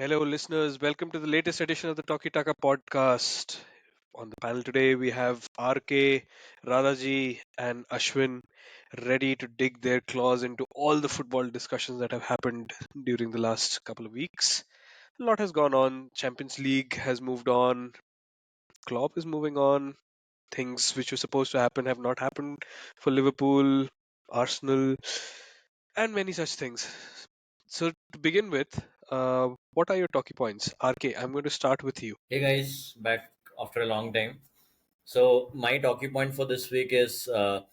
Hello, listeners. Welcome to the latest edition of the Talkie Taka podcast. On the panel today, we have RK, Radhaji, and Ashwin ready to dig their claws into all the football discussions that have happened during the last couple of weeks. A lot has gone on. Champions League has moved on. Klopp is moving on. Things which were supposed to happen have not happened for Liverpool, Arsenal, and many such things. So, to begin with, what are your talkie points? RK, I'm going to start with you. Hey guys, back after a long time. So my talking point for this week is the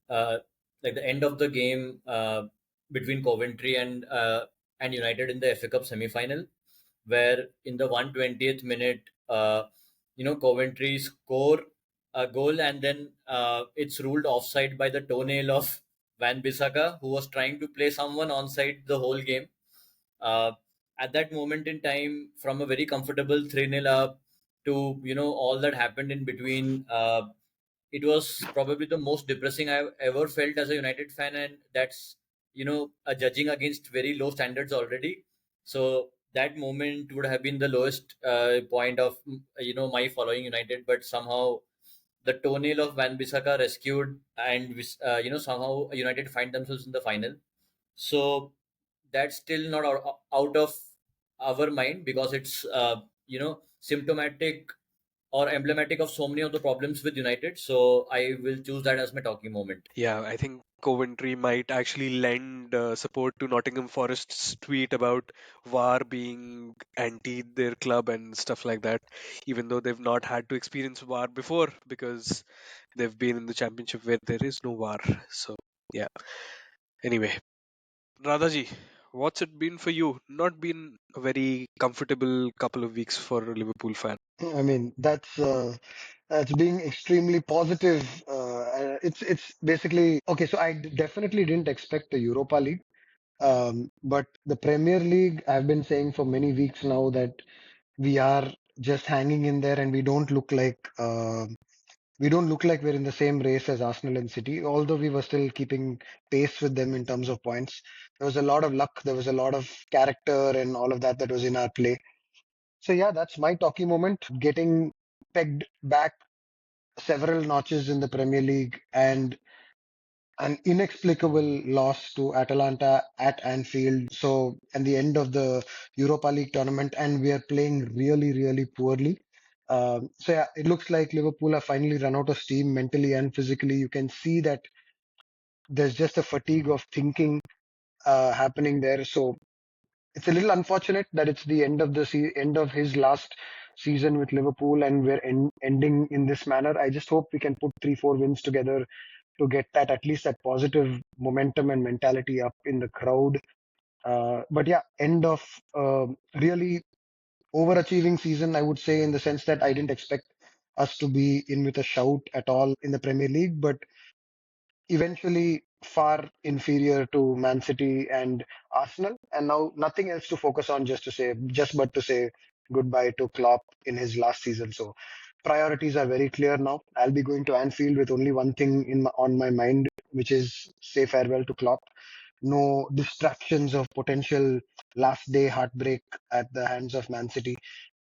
uh, like the end of the game between Coventry and United in the FA Cup semi-final, where in the 120th minute, Coventry score a goal and then it's ruled offside by the toenail of Van Bissaka, who was trying to play someone onside the whole game. Uh, at that moment in time, from a very comfortable 3-0 up to all that happened in between, it was probably the most depressing I've ever felt as a United fan, and that's a judging against very low standards already. So that moment would have been the lowest point of my following United, but somehow the toenail of Van Bissaka rescued, and somehow United find themselves in the final. So that's still not out of our mind because it's symptomatic or emblematic of so many of the problems with United. So I will choose that as my talking moment. Yeah, I think Coventry might actually lend support to Nottingham Forest's tweet about VAR being anti their club and stuff like that, even though they've not had to experience VAR before because they've been in the championship where there is no VAR. So, yeah. Anyway, Radhaji, what's it been for you? Not been a very comfortable couple of weeks for a Liverpool fan. I mean, that's being extremely positive. It's basically okay. So definitely didn't expect the Europa League, but the Premier League. I've been saying for many weeks now that we are just hanging in there, and we don't look like we're in the same race as Arsenal and City. Although we were still keeping pace with them in terms of points, there was a lot of luck. There was a lot of character and all of that was in our play. So yeah, that's my talking moment. Getting pegged back several notches in the Premier League and an inexplicable loss to Atalanta at Anfield. So, and the end of the Europa League tournament, and we are playing really, really poorly. So yeah, it looks like Liverpool have finally run out of steam mentally and physically. You can see that there's just a fatigue of thinking happening there. So it's a little unfortunate that it's the end of end of his last season with Liverpool, and we're ending in this manner. I just hope we can put 3-4 wins together to get that at least that positive momentum and mentality up in the crowd. But yeah, end of really overachieving season, I would say, in the sense that I didn't expect us to be in with a shout at all in the Premier League, but eventually far inferior to Man City and Arsenal, and now nothing else to focus on, just but to say goodbye to Klopp in his last season. So priorities are very clear now. I'll be going to Anfield with only one thing on my mind, which is say farewell to Klopp. No distractions of potential last day heartbreak at the hands of Man City.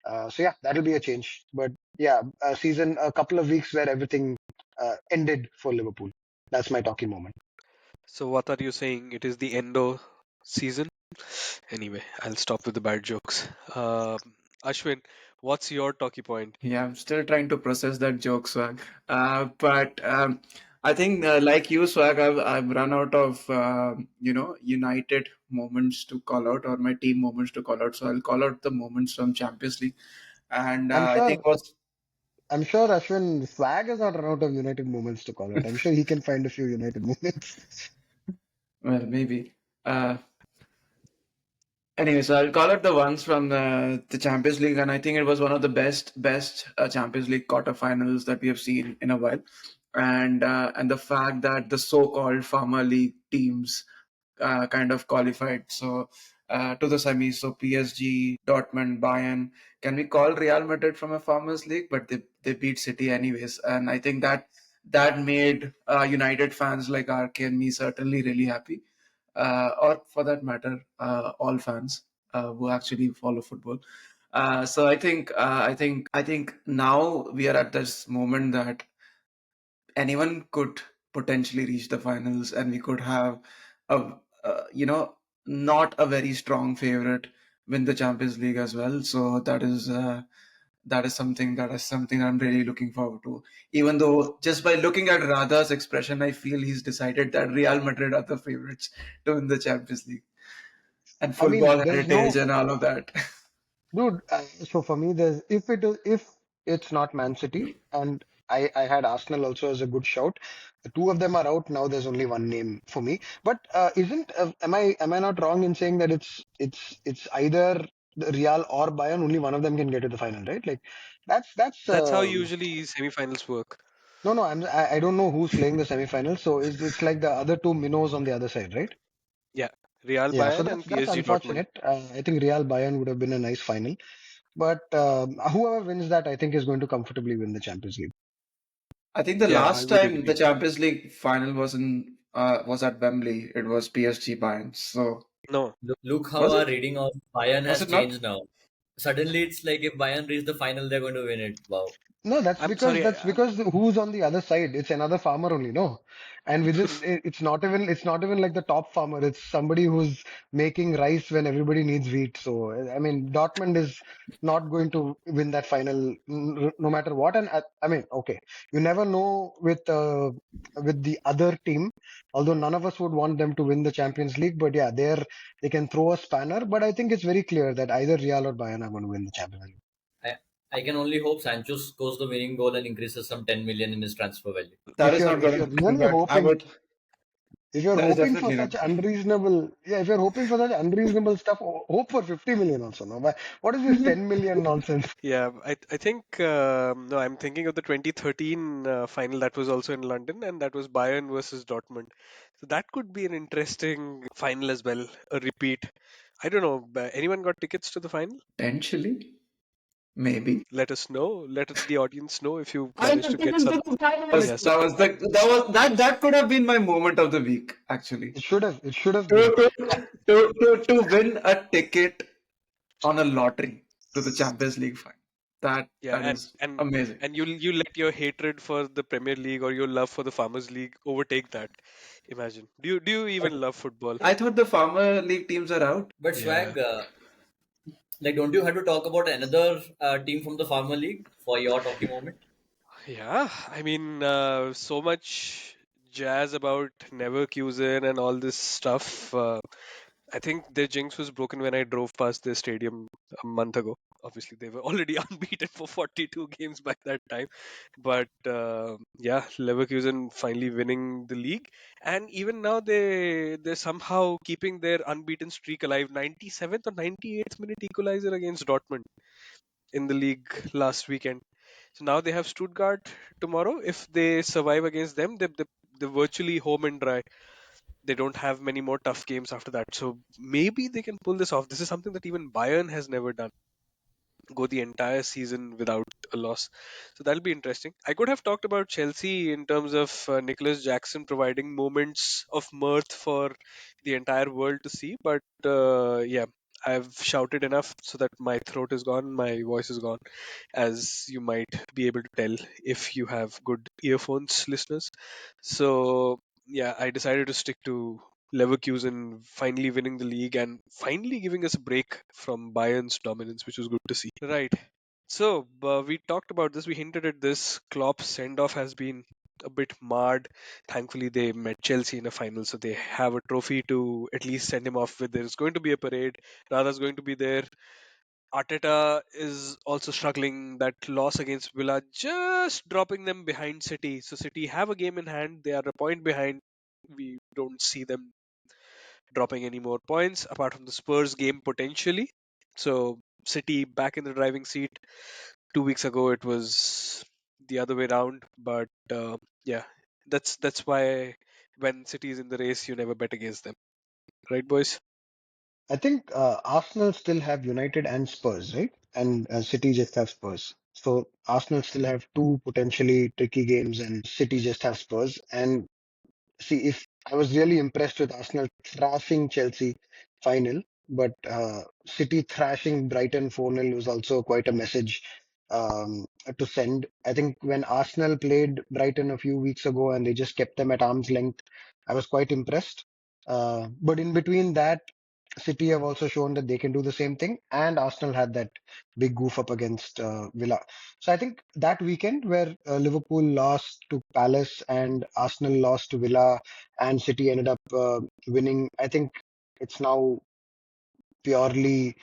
So yeah, that'll be a change. But yeah, a couple of weeks where everything ended for Liverpool. That's my talking moment. So, what are you saying? It is the endo season? Anyway, I'll stop with the bad jokes. Ashwin, what's your talkie point? Yeah, I'm still trying to process that joke, Swag. But I think, like you, Swag, I've run out of United moments to call out, or my team moments to call out. So I'll call out the moments from Champions League, and I'm I think sure was I'm sure Ashwin Swag has not run out of United moments to call out. I'm sure he can find a few United moments. well maybe. Uh, Anyway, so I'll call out the ones from the Champions League, and I think it was one of the best Champions League quarterfinals that we have seen in a while, and the fact that the so-called Farmer League teams kind of qualified to the semis. So PSG, Dortmund, Bayern. Can we call Real Madrid from a Farmers League? But they beat City anyways, and I think that made United fans like RK and me certainly really happy, or for that matter, all fans. who actually follow football. So I think now we are at this moment that anyone could potentially reach the finals, and we could have a not a very strong favorite win the Champions League as well. So that is something I'm really looking forward to. Even though just by looking at Radha's expression, I feel he's decided that Real Madrid are the favorites to win the Champions League and I football mean, there's heritage no and all of that. dude. So for me, there's if it's not Man City, and I had Arsenal also as a good shout. The two of them are out now. There's only one name for me. But isn't am I not wrong in saying that it's either the Real or Bayern? Only one of them can get to the final, right? Like that's That's how usually semi-finals work. no. I don't know who's playing the semifinals. So it's like the other two minnows on the other side, right? Yeah, Real Yeah. So Bayern that's and that's PSG Dortmund. unfortunate. I think Real Bayern would have been a nice final. But whoever wins that, I think, is going to comfortably win the Champions League. I think the Yeah, I last would time the agree. Champions League final was at Wembley. It was PSG Bayern. So No, Look how was our it? reading of Bayern Was has it not? changed now. Suddenly, it's like if Bayern reach the final, they're going to win it. Wow. No, I'm sorry. that's because who's on the other side? It's another farmer only, no. And within it's not even like the top farmer. It's somebody who's making rice when everybody needs wheat. So I mean, Dortmund is not going to win that final no matter what. And I mean, okay, you never know with the other team. Although none of us would want them to win the Champions League, but yeah, they can throw a spanner. But I think it's very clear that either Real or Bayern are going to win the Champions League. I, I can only hope Sancho scores the winning goal and increases some 10 million in his transfer value. That is not If going you're to happen, really but I hoping would. if you're That is hoping for definitely such not. unreasonable, yeah, if you're hoping for such unreasonable stuff, hope for 50 million also. No, what is this 10 million nonsense? yeah, I think no, I'm thinking of the 2013 final that was also in London, and that was Bayern versus Dortmund. So that could be an interesting final as well, a repeat. I don't know. Anyone got tickets to the final? Potentially, maybe. Let us know. Let the audience know if you I managed got to get tickets some. to the finals. Yes. That could have been my moment of the week, actually. It should have To, been. to, to win a ticket on a lottery to the Champions League final. Yeah, That and is and amazing. and you let your hatred for the Premier League or your love for the Farmers League overtake that. Imagine. Do you even love football? I thought the Farmer League teams are out. But Yeah. Swag, like, don't you have to talk about another team from the Farmer League for your talking moment? Yeah, I mean, so much jazz about Neverkusen and all this stuff. I think their jinx was broken when I drove past their stadium a month ago. Obviously, they were already unbeaten for 42 games by that time. But yeah, Leverkusen finally winning the league, and even now they're somehow keeping their unbeaten streak alive. 97th or 98th minute equalizer against Dortmund in the league last weekend. So now they have Stuttgart tomorrow. If they survive against them, they're virtually home and dry. They don't have many more tough games after that. So maybe they can pull this off. This is something that even Bayern has never done. Go the entire season without a loss. So that'll be interesting. I could have talked about Chelsea in terms of Nicholas Jackson providing moments of mirth for the entire world to see. But yeah, I've shouted enough so that my throat is gone, my voice is gone, as you might be able to tell if you have good earphones, listeners. So yeah, I decided to stick to Leverkusen finally winning the league and finally giving us a break from Bayern's dominance, which was good to see. Right. So we talked about this. We hinted at this. Klopp's send-off has been a bit marred. Thankfully, they met Chelsea in a final, so they have a trophy to at least send him off with. There's going to be a parade. Rada's going to be there. Arteta is also struggling. That loss against Villa, just dropping them behind City. So City have a game in hand. They are a point behind. We don't see them dropping any more points apart from the Spurs game potentially. So City back in the driving seat. 2 weeks ago it was the other way around, but yeah, that's why when City is in the race, you never bet against them, right, boys? I think Arsenal still have United and Spurs, right? And City just have Spurs. So Arsenal still have two potentially tricky games, and City just have Spurs. And see, if I was really impressed with Arsenal thrashing Chelsea final, but City thrashing Brighton 4-0 was also quite a message to send. I think when Arsenal played Brighton a few weeks ago and they just kept them at arm's length, I was quite impressed. But in between that, City have also shown that they can do the same thing, and Arsenal had that big goof up against Villa. So I think that weekend where Liverpool lost to Palace and Arsenal lost to Villa and City ended up winning, I think it's now purely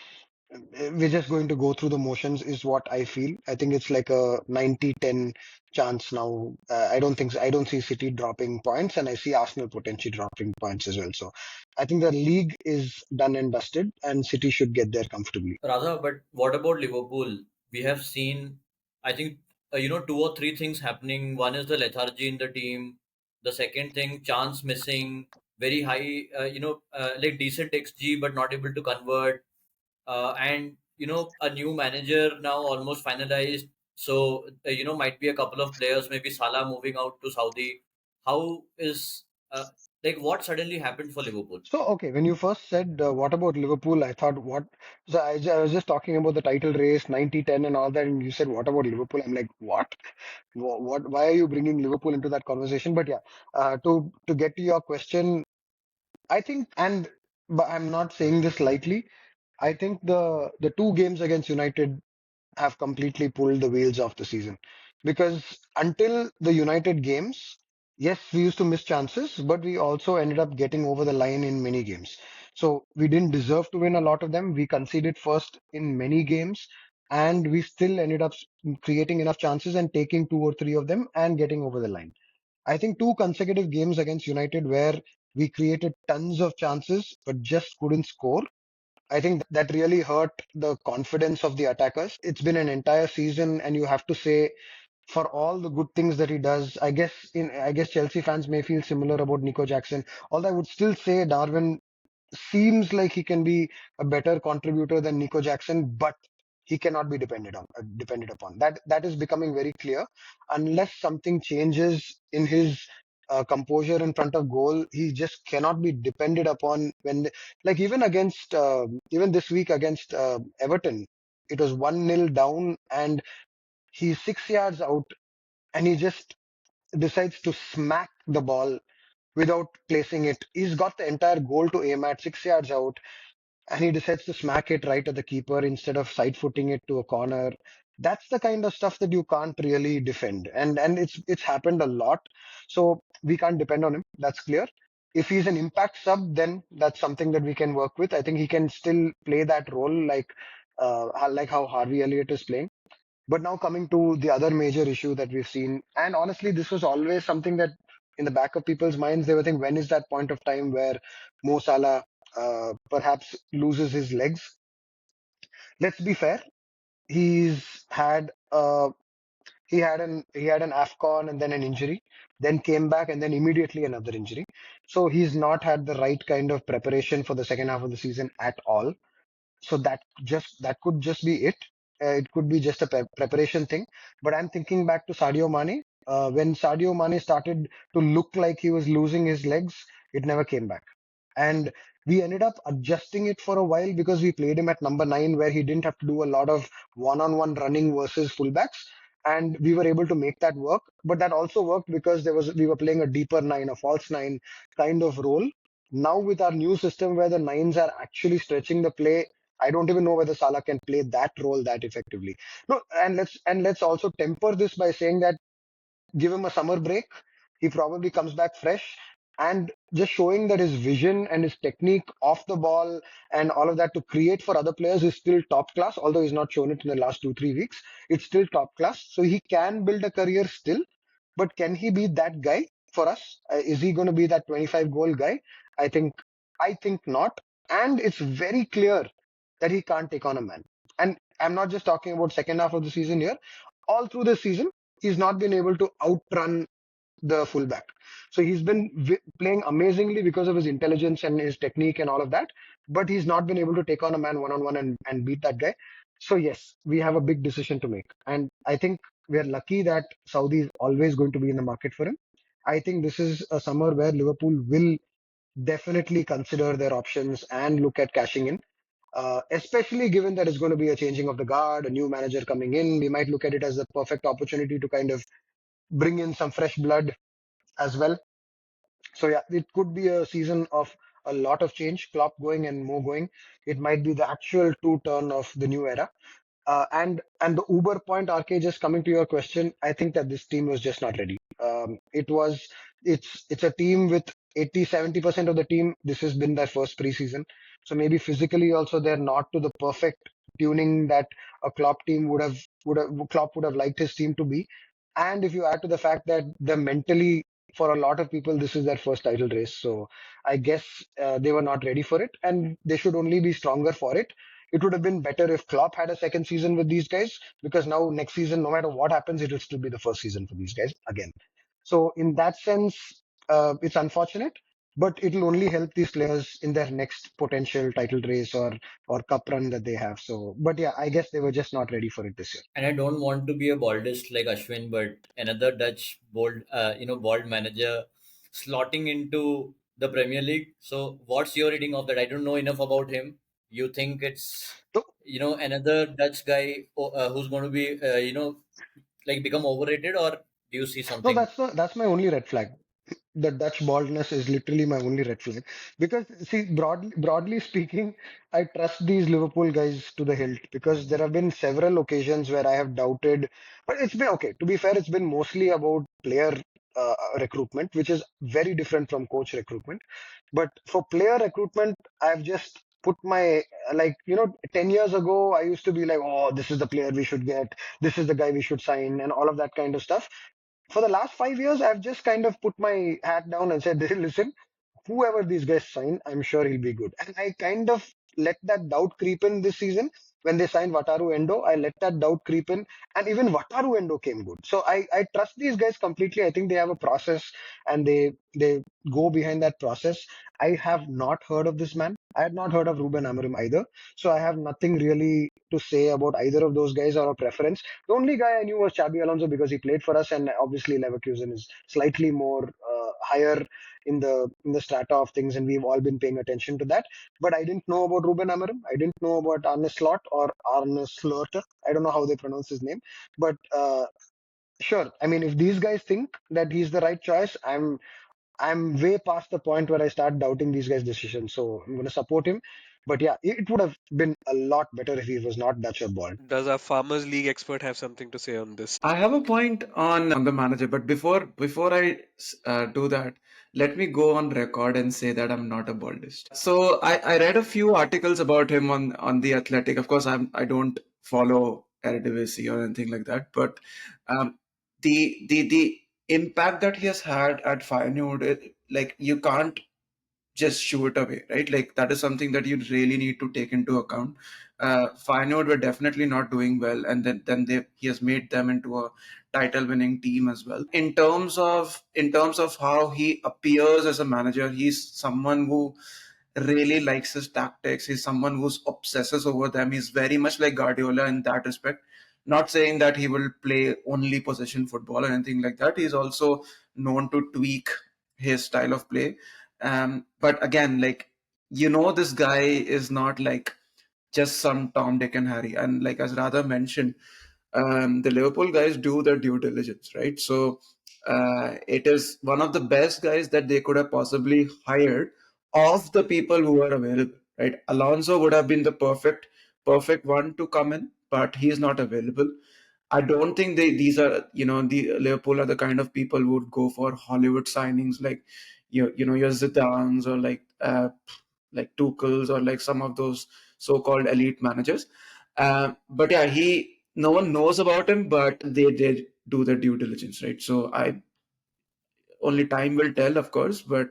we're just going to go through the motions is what I feel. I think it's like a 90-10 chance now. I don't see City dropping points, and I see Arsenal potentially dropping points as well. So I think the league is done and dusted, and City should get there comfortably. Radha, but what about Liverpool? We have seen, I think, two or three things happening. One is the lethargy in the team. The second thing, chance missing, very high, like decent XG, but not able to convert. And, a new manager now almost finalized. So, might be a couple of players, maybe Salah moving out to Saudi. How is, what suddenly happened for Liverpool? So, okay, when you first said, what about Liverpool? I thought, what? So I was just talking about the title race, 90-10 and all that, and you said, what about Liverpool? I'm like, what? Why are you bringing Liverpool into that conversation? But yeah, to get to your question, I think, but I'm not saying this lightly. I think the two games against United have completely pulled the wheels off the season. Because until the United games, yes, we used to miss chances, but we also ended up getting over the line in many games. So we didn't deserve to win a lot of them. We conceded first in many games, and we still ended up creating enough chances and taking two or three of them and getting over the line. I think two consecutive games against United where we created tons of chances but just couldn't score. I think that really hurt the confidence of the attackers. It's been an entire season, and you have to say, for all the good things that he does, I guess Chelsea fans may feel similar about Nico Jackson. Although I would still say Darwin seems like he can be a better contributor than Nico Jackson, but he cannot be depended upon. That is becoming very clear. Unless something changes in his composure in front of goal, he just cannot be depended upon. Like even this week against Everton, it was 1-0 down, and he's 6 yards out, and he just decides to smack the ball without placing it. He's got the entire goal to aim at, 6 yards out, and he decides to smack it right at the keeper instead of side footing it to a corner. That's the kind of stuff that you can't really defend, and it's happened a lot. So we can't depend on him. That's clear. If he's an impact sub, then that's something that we can work with. I think he can still play that role like how Harvey Elliott is playing. But now coming to the other major issue that we've seen, and honestly, this was always something that in the back of people's minds, they were thinking, when is that point of time where Mo Salah perhaps loses his legs? Let's be fair. He's had he had an AFCON and then an injury, then came back and then immediately another injury. So he's not had the right kind of preparation for the second half of the season at all. So that could just be it. It could be just a preparation thing. But I'm thinking back to Sadio Mane. When Sadio Mane started to look like he was losing his legs, it never came back. And we ended up adjusting it for a while because we played him at number 9, where he didn't have to do a lot of one-on-one running versus fullbacks. And we were able to make that work. But that also worked because we were playing a deeper 9, a false 9 kind of role. Now with our new system where the nines are actually stretching the play, I don't even know whether Salah can play that role that effectively. No, and let's also temper this by saying that give him a summer break. He probably comes back fresh, and just showing that his vision and his technique off the ball and all of that to create for other players is still top class. Although he's not shown it in the last 2-3 weeks, it's still top class. So he can build a career still. But can he be that guy for us? Is he going to be that 25 goal guy? I think I think not. And it's very clear that he can't take on a man. And I'm not just talking about second half of the season here. All through the season, he's not been able to outrun the fullback. So he's been playing amazingly because of his intelligence and his technique and all of that. But he's not been able to take on a man one on one and beat that guy. So yes, we have a big decision to make. And I think we are lucky that Saudi is always going to be in the market for him. I think this is a summer where Liverpool will definitely consider their options and look at cashing in. Especially given that it's going to be a changing of the guard, a new manager coming in. We might look at it as the perfect opportunity to kind of bring in some fresh blood as well. So yeah, it could be a season of a lot of change, Klopp going and Mo going. It might be the actual true turn of the new era. And the Uber point, RK, just coming to your question, I think that this team was just not ready. It's a team with 80-70% of the team. This has been their first preseason, so maybe physically also they're not to the perfect tuning that a Klopp team Klopp would have liked his team to be. And if you add to the fact that they're mentally, for a lot of people, this is their first title race, so I guess they were not ready for it, and they should only be stronger for it. It would have been better if Klopp had a second season with these guys, because now next season, no matter what happens, it will still be the first season for these guys again. So in that sense, it's unfortunate, but it will only help these players in their next potential title race or cup run that they have. So, but yeah, I guess they were just not ready for it this year. And I don't want to be a baldist like Ashwin, but another Dutch bald manager slotting into the Premier League. So, what's your reading of that? I don't know enough about him. You think it's So, another Dutch guy who's going to be like become overrated, or do you see no, something? that's my only red flag. The Dutch baldness is literally my only red flag. Because, see, broadly speaking, I trust these Liverpool guys to the hilt, because there have been several occasions where I have doubted. But it's been okay. To be fair, it's been mostly about player recruitment, which is very different from coach recruitment. But for player recruitment, I've just put my, 10 years ago, I used to be like, oh, this is the player we should get. This is the guy we should sign, and all of that kind of stuff. For the last 5 years, I've just kind of put my hat down and said, listen, whoever these guys sign, I'm sure he'll be good. And I kind of let that doubt creep in this season. When they signed Wataru Endo, I let that doubt creep in, and even Wataru Endo came good. So I trust these guys completely. I think they have a process, and they go behind that process. I have not heard of this man. I had not heard of Ruben Amorim either. So I have nothing really to say about either of those guys or a preference. The only guy I knew was Xabi Alonso, because he played for us, and obviously Leverkusen is slightly more higher in the strata of things, and we've all been paying attention to that. But I didn't know about Ruben Amorim. I didn't know about Arne Slot or Arne Slot. I don't know how they pronounce his name, but sure. I mean, if these guys think that he's the right choice, I'm way past the point where I start doubting these guys' decisions. So I'm going to support him. But yeah, it would have been a lot better if he was not Dutch or bald. Does our Farmers League expert have something to say on this? I have a point on the manager, but before I do that, let me go on record and say that I'm not a baldist. So I read a few articles about him on the Athletic. Of course, I don't follow Eredivisie or anything like that, but um, the impact that he has had at Feyenoord, like you can't just shoo it away, right? Like that is something that you really need to take into account. Feyenoord were definitely not doing well, and then he has made them into a title-winning team as well. In terms of how he appears as a manager, he's someone who really likes his tactics. He's someone who's obsesses over them. He's very much like Guardiola in that respect. Not saying that he will play only possession football or anything like that. He's also known to tweak his style of play. But again, like this guy is not like just some Tom, Dick, and Harry. And like as Radha mentioned, the Liverpool guys do their due diligence, right? So it is one of the best guys that they could have possibly hired of the people who are available, right? Alonso would have been the perfect one to come in, but he is not available. I don't think these are, the Liverpool are the kind of people who would go for Hollywood signings like, your Zidanes or like Tuchel's or like some of those so-called elite managers. But yeah, no one knows about him, but they do their due diligence, right? So only time will tell, of course, but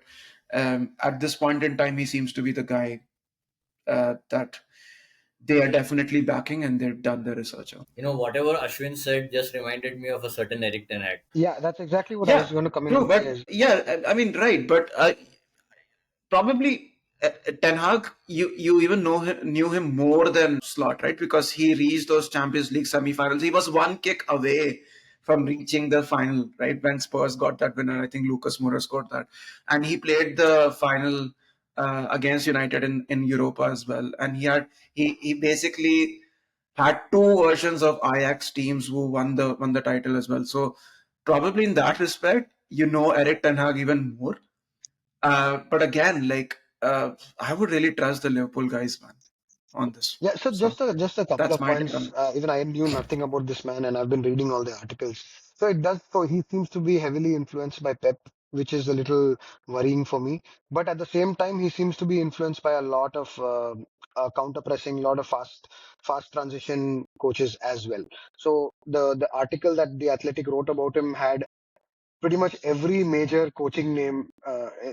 at this point in time, he seems to be the guy that they are definitely backing, and they've done the research on. Whatever Ashwin said just reminded me of a certain Erik Ten Hag. Yeah, that's exactly what I Yeah, was going to come in true, and say. but yeah, I mean, right, but probably Ten Hag, you even knew him more than Slot, right? Because he reached those Champions League semi-finals. He was one kick away from reaching the final, right? When Spurs got that winner, I think Lucas Moura scored that, and he played the final against United in Europa as well, and he basically had two versions of Ajax teams who won the title as well. So probably in that respect, Erik Ten Hag even more. But again, I would really trust the Liverpool guys, man, on this. Yeah, so So just a couple that's of my take on points. it. Even I knew nothing about this man, and I've been reading all the articles. So it does. So he seems to be heavily influenced by Pep, which is a little worrying for me. But at the same time, he seems to be influenced by a lot of counter pressing, a lot of fast transition coaches as well. So the article that the Athletic wrote about him had pretty much every major coaching name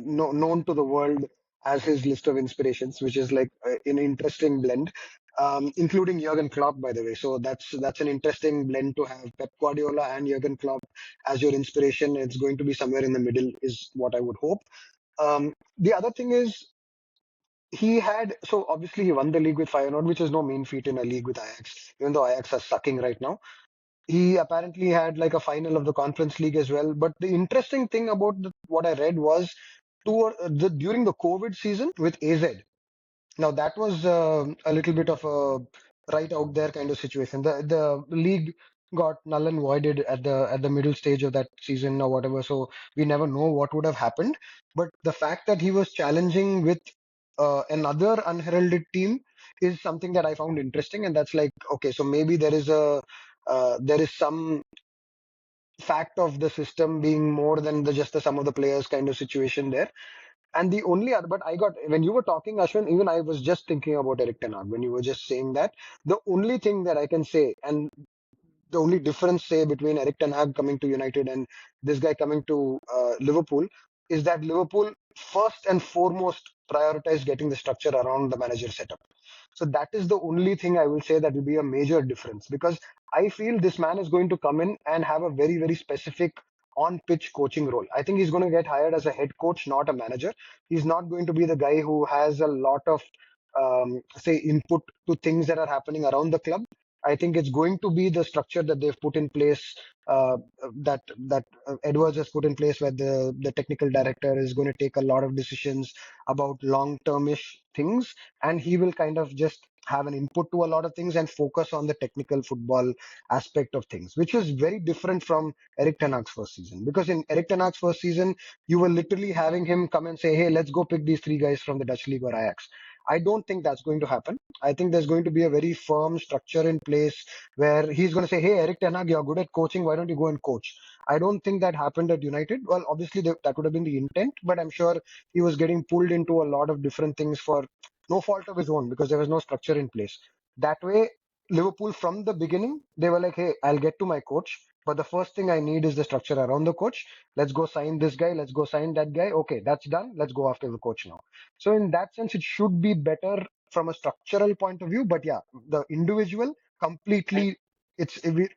known to the world as his list of inspirations, which is like an interesting blend, including Jurgen Klopp, by the way. So that's an interesting blend to have Pep Guardiola and Jurgen Klopp as your inspiration. It's going to be somewhere in the middle, is what I would hope. The other thing is so obviously he won the league with Feyenoord, which is no mean feat in a league with Ajax, even though Ajax are sucking right now. He apparently had like a final of the Conference League as well. But the interesting thing about what I read was during the COVID season with AZ. Now that was a little bit of a right out there kind of situation. The league got null and voided at the middle stage of that season or whatever. So we never know what would have happened. But the fact that he was challenging with another unheralded team is something that I found interesting. And that's like, okay, so maybe there is some fact of the system being more than just the sum of the players kind of situation there. And the only other, but I got, when you were talking, Ashwin, even I was just thinking about Erik Ten Hag when you were just saying that. The only thing that I can say, and the only difference, say, between Erik Ten Hag coming to United and this guy coming to Liverpool is that Liverpool first and foremost prioritize getting the structure around the manager setup. So that is the only thing I will say that will be a major difference, because I feel this man is going to come in and have a very, very specific on pitch coaching role. I think he's going to get hired as a head coach, not a manager. He's not going to be the guy who has a lot of say input to things that are happening around the club. I think it's going to be the structure that they've put in place, that Edwards has put in place, where the technical director is going to take a lot of decisions about long-termish things, and he will kind of just have an input to a lot of things and focus on the technical football aspect of things, which is very different from Erik Ten Hag's first season. Because in Erik Ten Hag's first season, you were literally having him come and say, "Hey, let's go pick these three guys from the Dutch league or Ajax." I don't think that's going to happen. I think there's going to be a very firm structure in place where he's going to say, "Hey, Erik Ten Hag, you're good at coaching. Why don't you go and coach?" I don't think that happened at United. Well, obviously that would have been the intent, but I'm sure he was getting pulled into a lot of different things for no fault of his own because there was no structure in place. That way, Liverpool from the beginning, they were like, "Hey, I'll get to my coach, but the first thing I need is the structure around the coach. Let's go sign this guy. Let's go sign that guy. Okay, that's done. Let's go after the coach now." So in that sense, it should be better from a structural point of view. But yeah, the individual completely,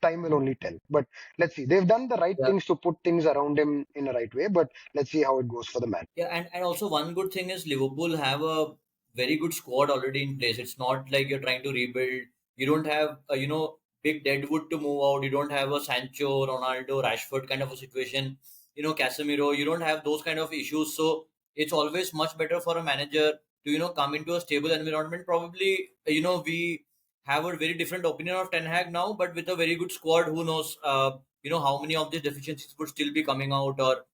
time will only tell. But let's see. They've done the right Yeah. things to put things around him in a right way. But let's see how it goes for the man. Yeah, and also one good thing is Liverpool have a very good squad already in place. It's not like you're trying to rebuild. You don't have big deadwood to move out. You don't have a Sancho, Ronaldo, Rashford kind of a situation. Casemiro. You don't have those kind of issues. So it's always much better for a manager to come into a stable environment. Probably we have a very different opinion of Ten Hag now, but with a very good squad, who knows? How many of these deficiencies would still be coming out, or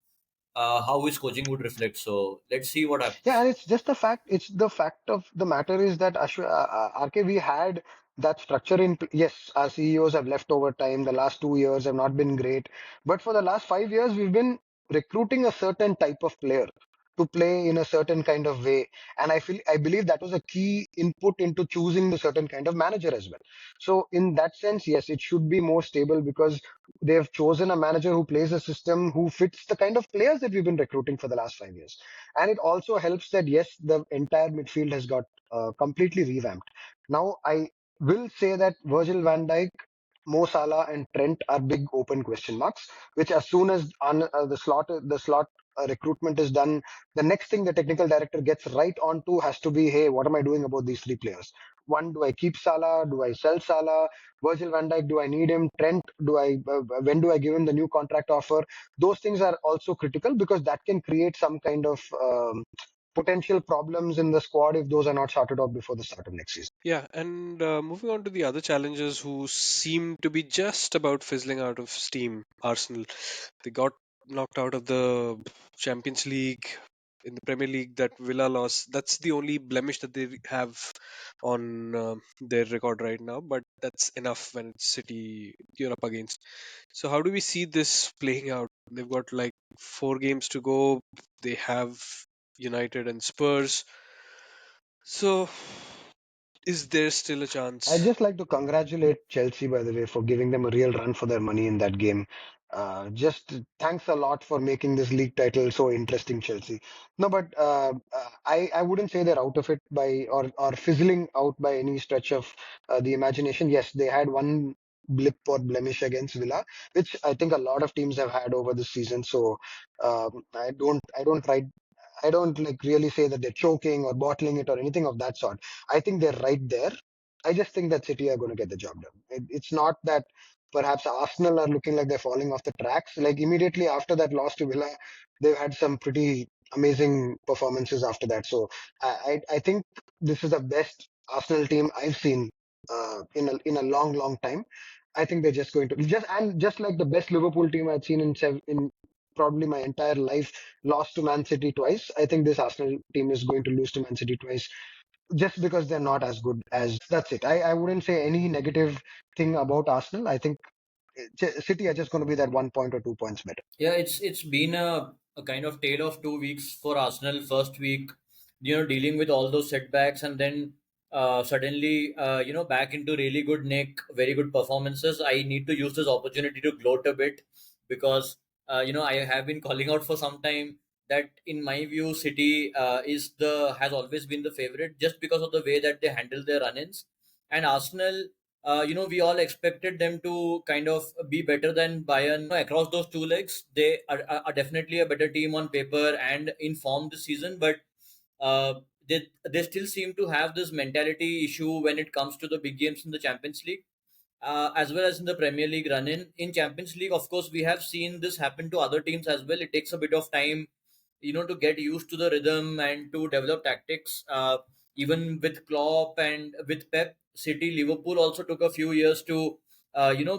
how his coaching would reflect. So let's see what Yeah, happens. and it's just the fact. It's the fact of the matter is that RK, we had that structure in. Yes, our CEOs have left over time. The last 2 years have not been great, but for the last 5 years, we've been recruiting a certain type of player to play in a certain kind of way, and I believe that was a key input into choosing the certain kind of manager as well. So in that sense, yes, it should be more stable because they've chosen a manager who plays a system who fits the kind of players that we've been recruiting for the last 5 years. And it also helps that, yes, the entire midfield has got completely revamped. Now, I will say that Virgil van Dijk, Mo Salah, and Trent are big open question marks, which as soon as the slot recruitment is done, the next thing the technical director gets right onto has to be, hey, what am I doing about these three players? One, do I keep Salah? Do I sell Salah? Virgil van Dijk, do I need him? Trent, when do I give him the new contract offer? Those things are also critical because that can create some kind of potential problems in the squad if those are not sorted out before the start of next season. Yeah, and moving on to the other challengers who seem to be just about fizzling out of steam. Arsenal, they got knocked out of the Champions League. In the Premier League, that Villa loss, that's the only blemish that they have on their record right now, but that's enough when it's City you're up against. So how do we see this playing out? They've got like 4 games to go. They have United and Spurs. So is there still a I'd chance? just like to congratulate Chelsea, by the way, for giving them a real run for their money in that game. Just thanks a lot for making this league title so interesting, Chelsea. No, but I wouldn't say they're out of it by or fizzling out by any stretch of the imagination. Yes, they had one blip or blemish against Villa, which I think a lot of teams have had over the season. So I don't like really say that they're choking or bottling it or anything of that sort. I think they're right there. I just think that City are going to get the job done. It's not that perhaps Arsenal are looking like they're falling off the tracks. Like immediately after that loss to Villa, they've had some pretty amazing performances after that. So I think this is the best Arsenal team I've seen in a long time. I think they're just going to just like the best Liverpool team I've seen in probably my entire life lost to Man City twice. I think this Arsenal team is going to lose to Man City twice just because they're not as good as that's it. I wouldn't say any negative thing about Arsenal. I think City are just going to be that 1 point or 2 points better. Yeah, it's been a kind of tale of 2 weeks for Arsenal. First week, dealing with all those setbacks, and then suddenly, back into really good nick, very good performances. I need to use this opportunity to gloat a bit because I have been calling out for some time that in my view, City has always been the favorite just because of the way that they handle their run-ins, and Arsenal. We all expected them to kind of be better than Bayern across those 2 legs. They are definitely a better team on paper and in form this season, but uh, they still seem to have this mentality issue when it comes to the big games in the Champions League. As well as in the Premier League run in Champions League, of course, we have seen this happen to other teams as well. It takes a bit of time, to get used to the rhythm and to develop tactics. Even with Klopp and with Pep, City, Liverpool also took a few years to,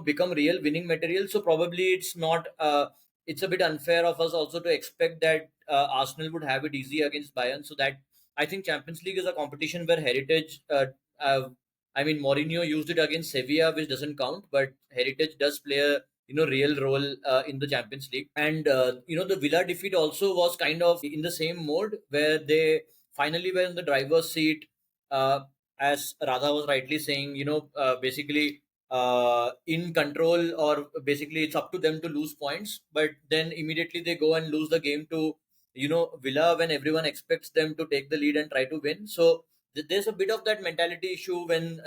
become real winning material. So probably it's a bit unfair of us also to expect that Arsenal would have it easy against Bayern. So that I think Champions League is a competition where heritage. I mean, Mourinho used it against Sevilla, which doesn't count, but heritage does play a real role in the Champions League. And the Villa defeat also was kind of in the same mode where they finally were in the driver's seat, uh, as Radha was rightly saying. Basically in control, or basically it's up to them to lose points, but then immediately they go and lose the game to Villa when everyone expects them to take the lead and try to win. So there's a bit of that mentality issue when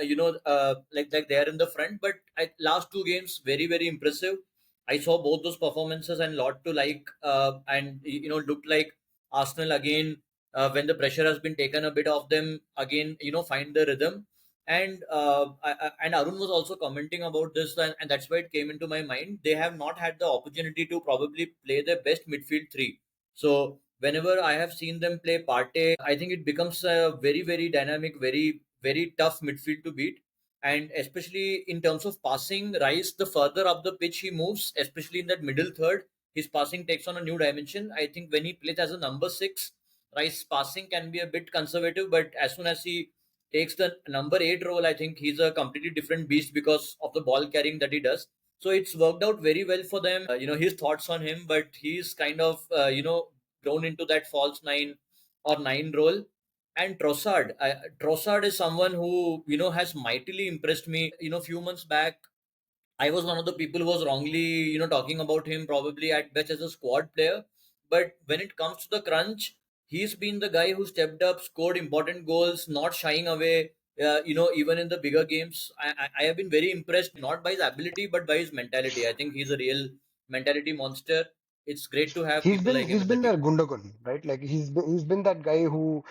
like they're in the front, but last 2 games very impressive. I saw both those performances and lot to like, and looked like Arsenal again, when the pressure has been taken a bit off them again, find the rhythm. And and Arun was also commenting about this, and that's why it came into my mind. They have not had the opportunity to probably play their best midfield three. So whenever I have seen them play Partey, I think it becomes a very dynamic, very tough midfield to beat. And especially in terms of passing, Rice, the further up the pitch he moves, especially in that middle third, his passing takes on a new dimension. I think when he plays as a number 6, Rice passing can be a bit conservative, but as soon as he takes the number 8 role, I think he's a completely different beast because of the ball carrying that he does. So it's worked out very well for them. His thoughts on him, but he's kind of grown into that false nine or nine role. And Trossard is someone who has mightily impressed me. Few months back, I was one of the people who was wrongly, talking about him probably at best as a squad player. But when it comes to the crunch, he's been the guy who stepped up, scored important goals, not shying away. Even in the bigger games, I have been very impressed not by his ability but by his mentality. I think he's a real mentality monster. It's great to have people like him He's in the been team. their Gundogan, right? Like he's been that guy who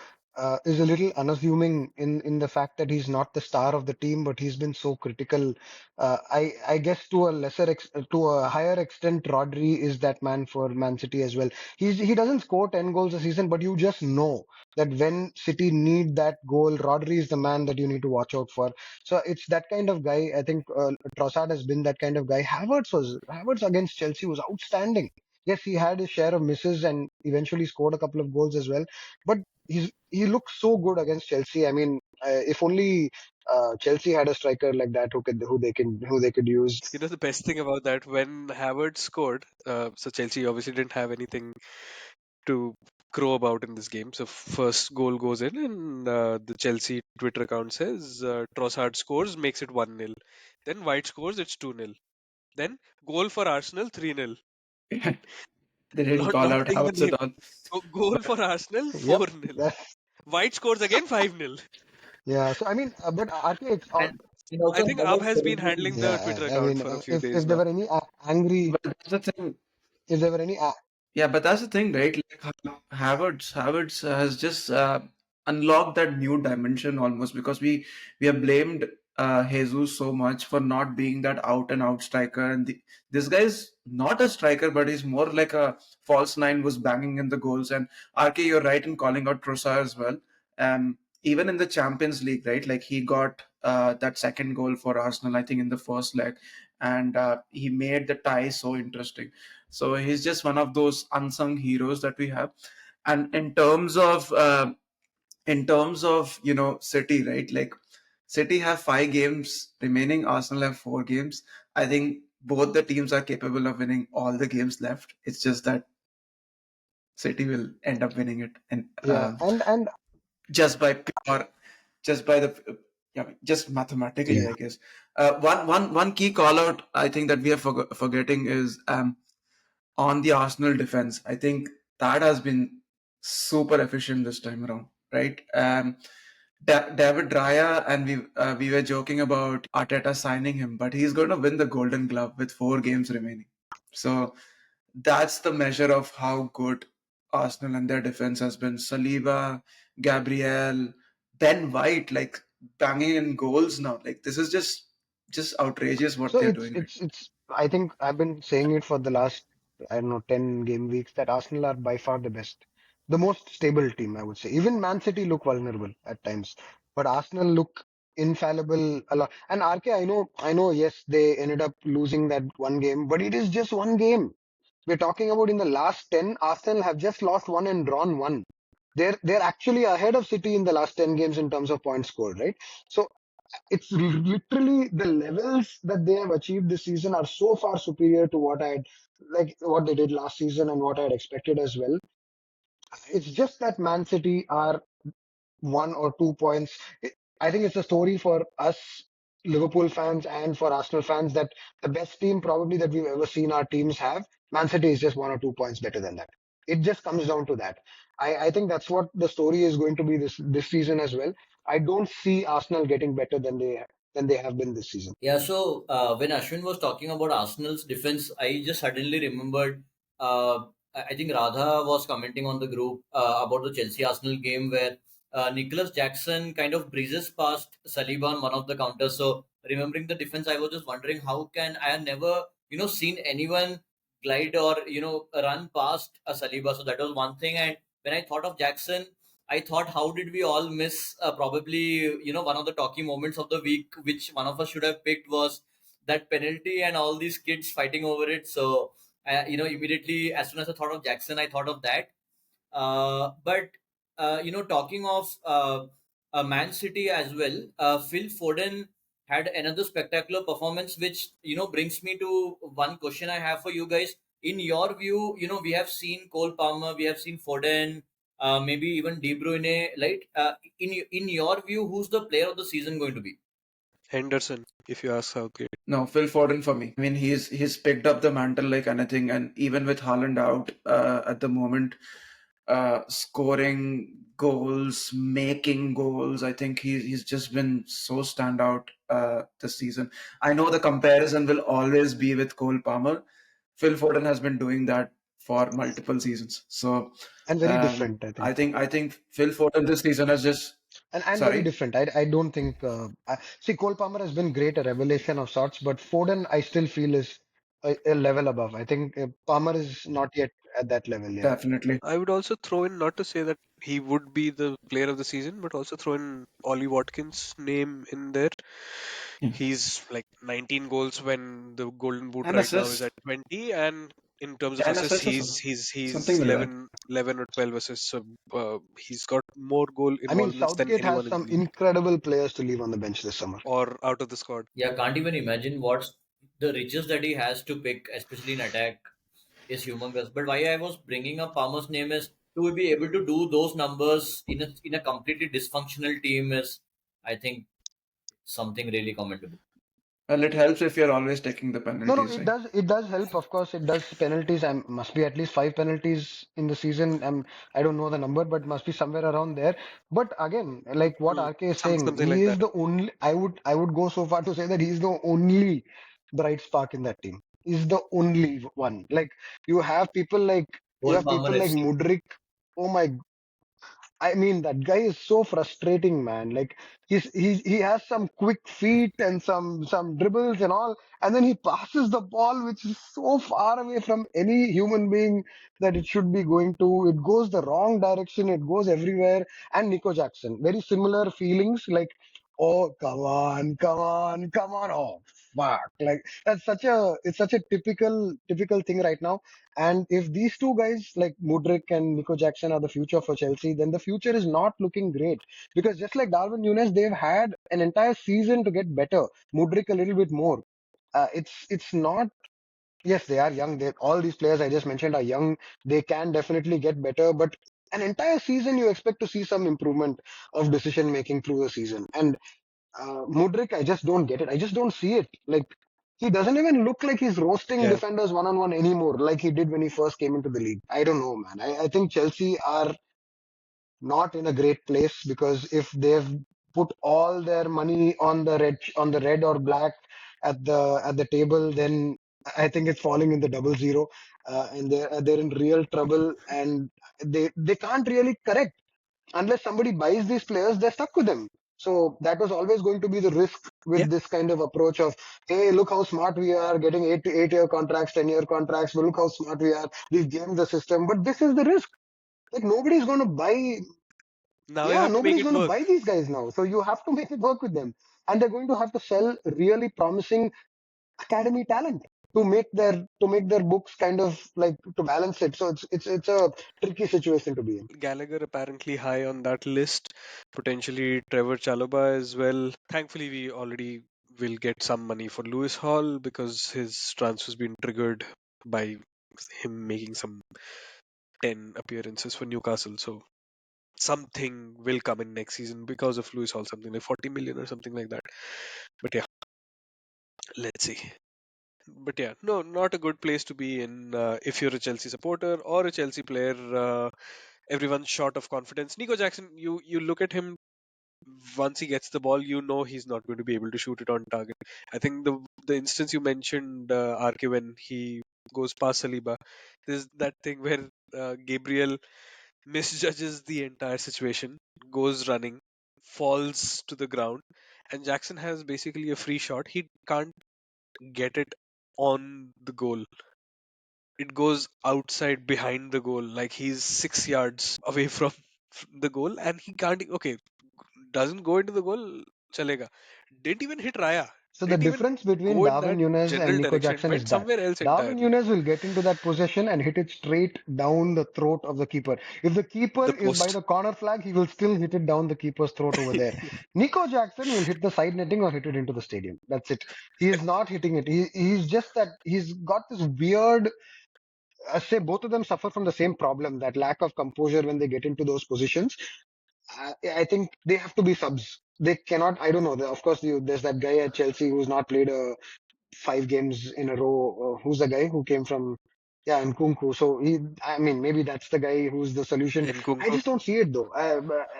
is a little unassuming in the fact that he's not the star of the team, but he's been so critical. I guess to a higher extent, Rodri is that man for Man City as well. He doesn't score 10 goals a season, but you just know that when City need that goal, Rodri is the man that you need to watch out for. So it's that kind of guy. I think Trossard has been that kind of guy. Havertz against Chelsea was outstanding. Yes, he had his share of misses and eventually scored a couple of goals as well. But he looks so good against Chelsea. I mean, if only Chelsea had a striker like that who they could use. You know, the best thing about that, when Havertz scored, so Chelsea obviously didn't have anything to crow about in this game. So first goal goes in, and the Chelsea Twitter account says Trossard scores, makes it 1-0. Then White scores, it's 2-0. Then goal for Arsenal, 3-0. They didn't Not call not out saying the Havertz at name. all. Goal But for Arsenal, Yep. 4-0. White scores again, 5-0. Yeah. So I mean, but RK, And he I also think never Ab has been celebrated. handling the yeah. Twitter I account mean, for a few days if there now. were any angry, but that's the thing. if there were any Yeah, but that's the thing, right? Like Havertz has just unlocked that new dimension almost, because we have blamed Jesus so much for not being that out and out striker, and this guy is not a striker, but he's more like a false nine who's banging in the goals. And RK, you're right in calling out Trossard as well. Even in the Champions League, right? Like he got that second goal for Arsenal, I think, in the first leg, and he made the tie so interesting. So he's just one of those unsung heroes that we have. And in terms of City, right? Like City have 5 games remaining, Arsenal have 4 games. I think both the teams are capable of winning all the games left. It's just that City will end up winning it, and yeah, and just by pure, just by the yeah, just mathematically, yeah. I guess. One key call out I think that we are forgetting is on the Arsenal defense. I think that has been super efficient this time around, right? David Raya, and we were joking about Arteta signing him, but he's going to win the Golden Glove with 4 games remaining. So that's the measure of how good Arsenal and their defense has been. Saliba, Gabriel, Ben White, like banging in goals now. Like this is just outrageous what So they're doing right. it's. I think I've been saying it for the last, I don't know, 10 game weeks that Arsenal are by far the best, the most stable team. I would say. Even Man City look vulnerable at times, but Arsenal look infallible a lot. And RK, I know. Yes, they ended up losing that one game, but it is just one game. We're talking about in the last 10, Arsenal have just lost one and drawn one. They're actually ahead of City in the last 10 games in terms of points scored, right? So it's literally the levels that they have achieved this season are so far superior to what they did last season and what I had expected as well. It's just that Man City are 1 or 2 points. I think it's a story for us Liverpool fans and for Arsenal fans that the best team probably that we've ever seen our teams have, Man City is just 1 or 2 points better than that. It just comes down to that. I think that's what the story is going to be this season as well. I don't see Arsenal getting better than they have been this season. Yeah, so when Ashwin was talking about Arsenal's defense, I just suddenly remembered. I think Radha was commenting on the group about the Chelsea Arsenal game where Nicholas Jackson kind of breezes past Saliba on one of the counters. So remembering the defense, I was just wondering how can I have never seen anyone glide or run past a Saliba. So that was one thing. And when I thought of Jackson, I thought, how did we all miss probably, one of the talking moments of the week, which one of us should have picked was that penalty and all these kids fighting over it. So, immediately as soon as I thought of Jackson, I thought of that. But talking of Man City as well, Phil Foden had another spectacular performance, which brings me to one question I have for you guys. In your view, we have seen Cole Palmer, we have seen Foden, maybe even De Bruyne. Right? In your view, who's the player of the season going to be? Henderson, if you ask Southgate. No, Phil Foden for me. I mean, he's picked up the mantle like anything, and even with Haaland out at the moment, scoring goals, making goals, I think he's just been so standout this season. I know the comparison will always be with Cole Palmer. Phil Foden has been doing that for multiple seasons. So And very different, I think. I think Phil Foden this season has just And very sorry. different. I don't think. See, Cole Palmer has been great, a revelation of sorts, but Foden, I still feel is a level above. I think Palmer is not yet at that level. Yeah. Definitely. I would also throw in, not to say that he would be the player of the season, but also throw in Ollie Watkins' name in there. Hmm. He's like 19 goals when the Golden Boot And right now is assists. at 20, and in terms of 10 assists, assists or he's something like that. 11 or 12 assists. So he's got more goal I mean, involvements than Southgate has anyone in the some league incredible players to leave on the bench this summer. or out of the squad. Yeah, can't even imagine what's the riches that he has to pick, especially in attack, is humongous. But why I was bringing up Palmer's name is to be able to do those numbers in a completely dysfunctional team is, I think, something really commendable. Well, it helps if you're always taking the No, penalties, it right? does. It does help. Of course, it does. Penalties. Must be at least 5 penalties in the season. I don't know the number, but must be somewhere around there. But again, like what Hmm. RK is saying, Something he like is that. the only. I would go so far to say that he's the only bright spark in that team. He's the only one. Like you have people like you Whole have Palmer people like FC. Mudrik. Oh my, I mean, that guy is so frustrating, man. Like he has some quick feet and some dribbles and all, and then he passes the ball, which is so far away from any human being that it should be going to. It goes the wrong direction. It goes everywhere. And Nico Jackson, very similar feelings. Like, oh, come on, come on, come on. Oh, fuck. Like it's such a typical thing right now. And if these two guys like Mudrik and Nico Jackson are the future for Chelsea, then the future is not looking great. Because just like Darwin Nunes, they've had an entire season to get better. Mudrik a little bit more. It's not. Yes, they are young. All these players I just mentioned are young. They can definitely get better, but an entire season you expect to see some improvement of decision making through the season. And Mudrik, I just don't get it. I just don't see it. Like he doesn't even look like he's roasting Yeah. defenders one on one anymore, like he did when he first came into the league. I don't know, man. I think Chelsea are not in a great place because if they've put all their money on the red or black at the table, then I think it's falling in the double zero, and they're in real trouble, and they can't really correct unless somebody buys these players, they're stuck with them. So that was always going to be the risk Yeah. with this kind of approach of, hey, look how smart we are getting 8 year contracts, 10 year contracts. But look how smart we are. We've gamed the system. But this is the risk. Like nobody's going to buy. Now you Yeah, have to make nobody's it going to work. buy these guys now. So you have to make it work with them, and they're going to have to sell really promising academy talent to make their books kind of like to balance it. So it's a tricky situation to be in. Gallagher apparently high on that list. Potentially Trevor Chalobah as well. Thankfully, we already will get some money for Lewis Hall because his transfer's been triggered by him making some 10 appearances for Newcastle. So something will come in next season because of Lewis Hall, something like 40 million or something like that. But yeah, let's see. But yeah, no, not a good place to be in if you're a Chelsea supporter or a Chelsea player. Everyone's short of confidence. Nico Jackson, you look at him once he gets the ball, you know he's not going to be able to shoot it on target. I think the instance you mentioned, RK, when he goes past Saliba, there's that thing where Gabriel misjudges the entire situation, goes running, falls to the ground, and Jackson has basically a free shot. He can't get it on the goal. It goes outside behind the goal, like he's 6 yards away from the goal, and he can't. Okay, doesn't go into the goal, chalega. Didn't even hit Raya. So the Didn't even difference between go in Darwin that Nunez and general Nico direction. Jackson is Went that somewhere else Darwin entirely. Nunez will get into that possession and hit it straight down the throat of the keeper. If the keeper The is by post. the corner flag, he will still hit it down the keeper's throat over there. Nico Jackson will hit the side netting or hit it into the stadium. That's it. He is not hitting it. He's just that he's got this weird. I say both of them suffer from the same problem, that lack of composure when they get into those positions. I think they have to be subs. They cannot. I don't know. Of course, there's that guy at Chelsea who's not played 5 games in a row. Who's the guy who came from? Yeah, Nkunku. So I mean, maybe that's the guy who's the solution. I Nkunku. just don't see it though.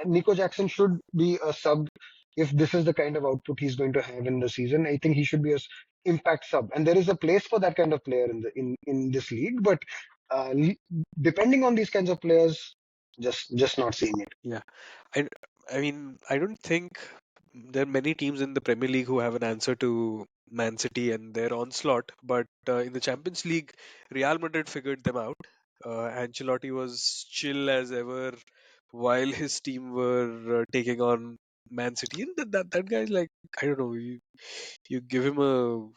Nico Jackson should be a sub if this is the kind of output he's going to have in the season. I think he should be a impact sub, and there is a place for that kind of player in this league. But Depending on these kinds of players, just not seeing it. Yeah, I, I mean, I don't think there are many teams in the Premier League who have an answer to Man City and their onslaught. But in the Champions League, Real Madrid figured them out. Ancelotti was chill as ever while his team were taking on Man City. And that guy's like, I don't know, you give him a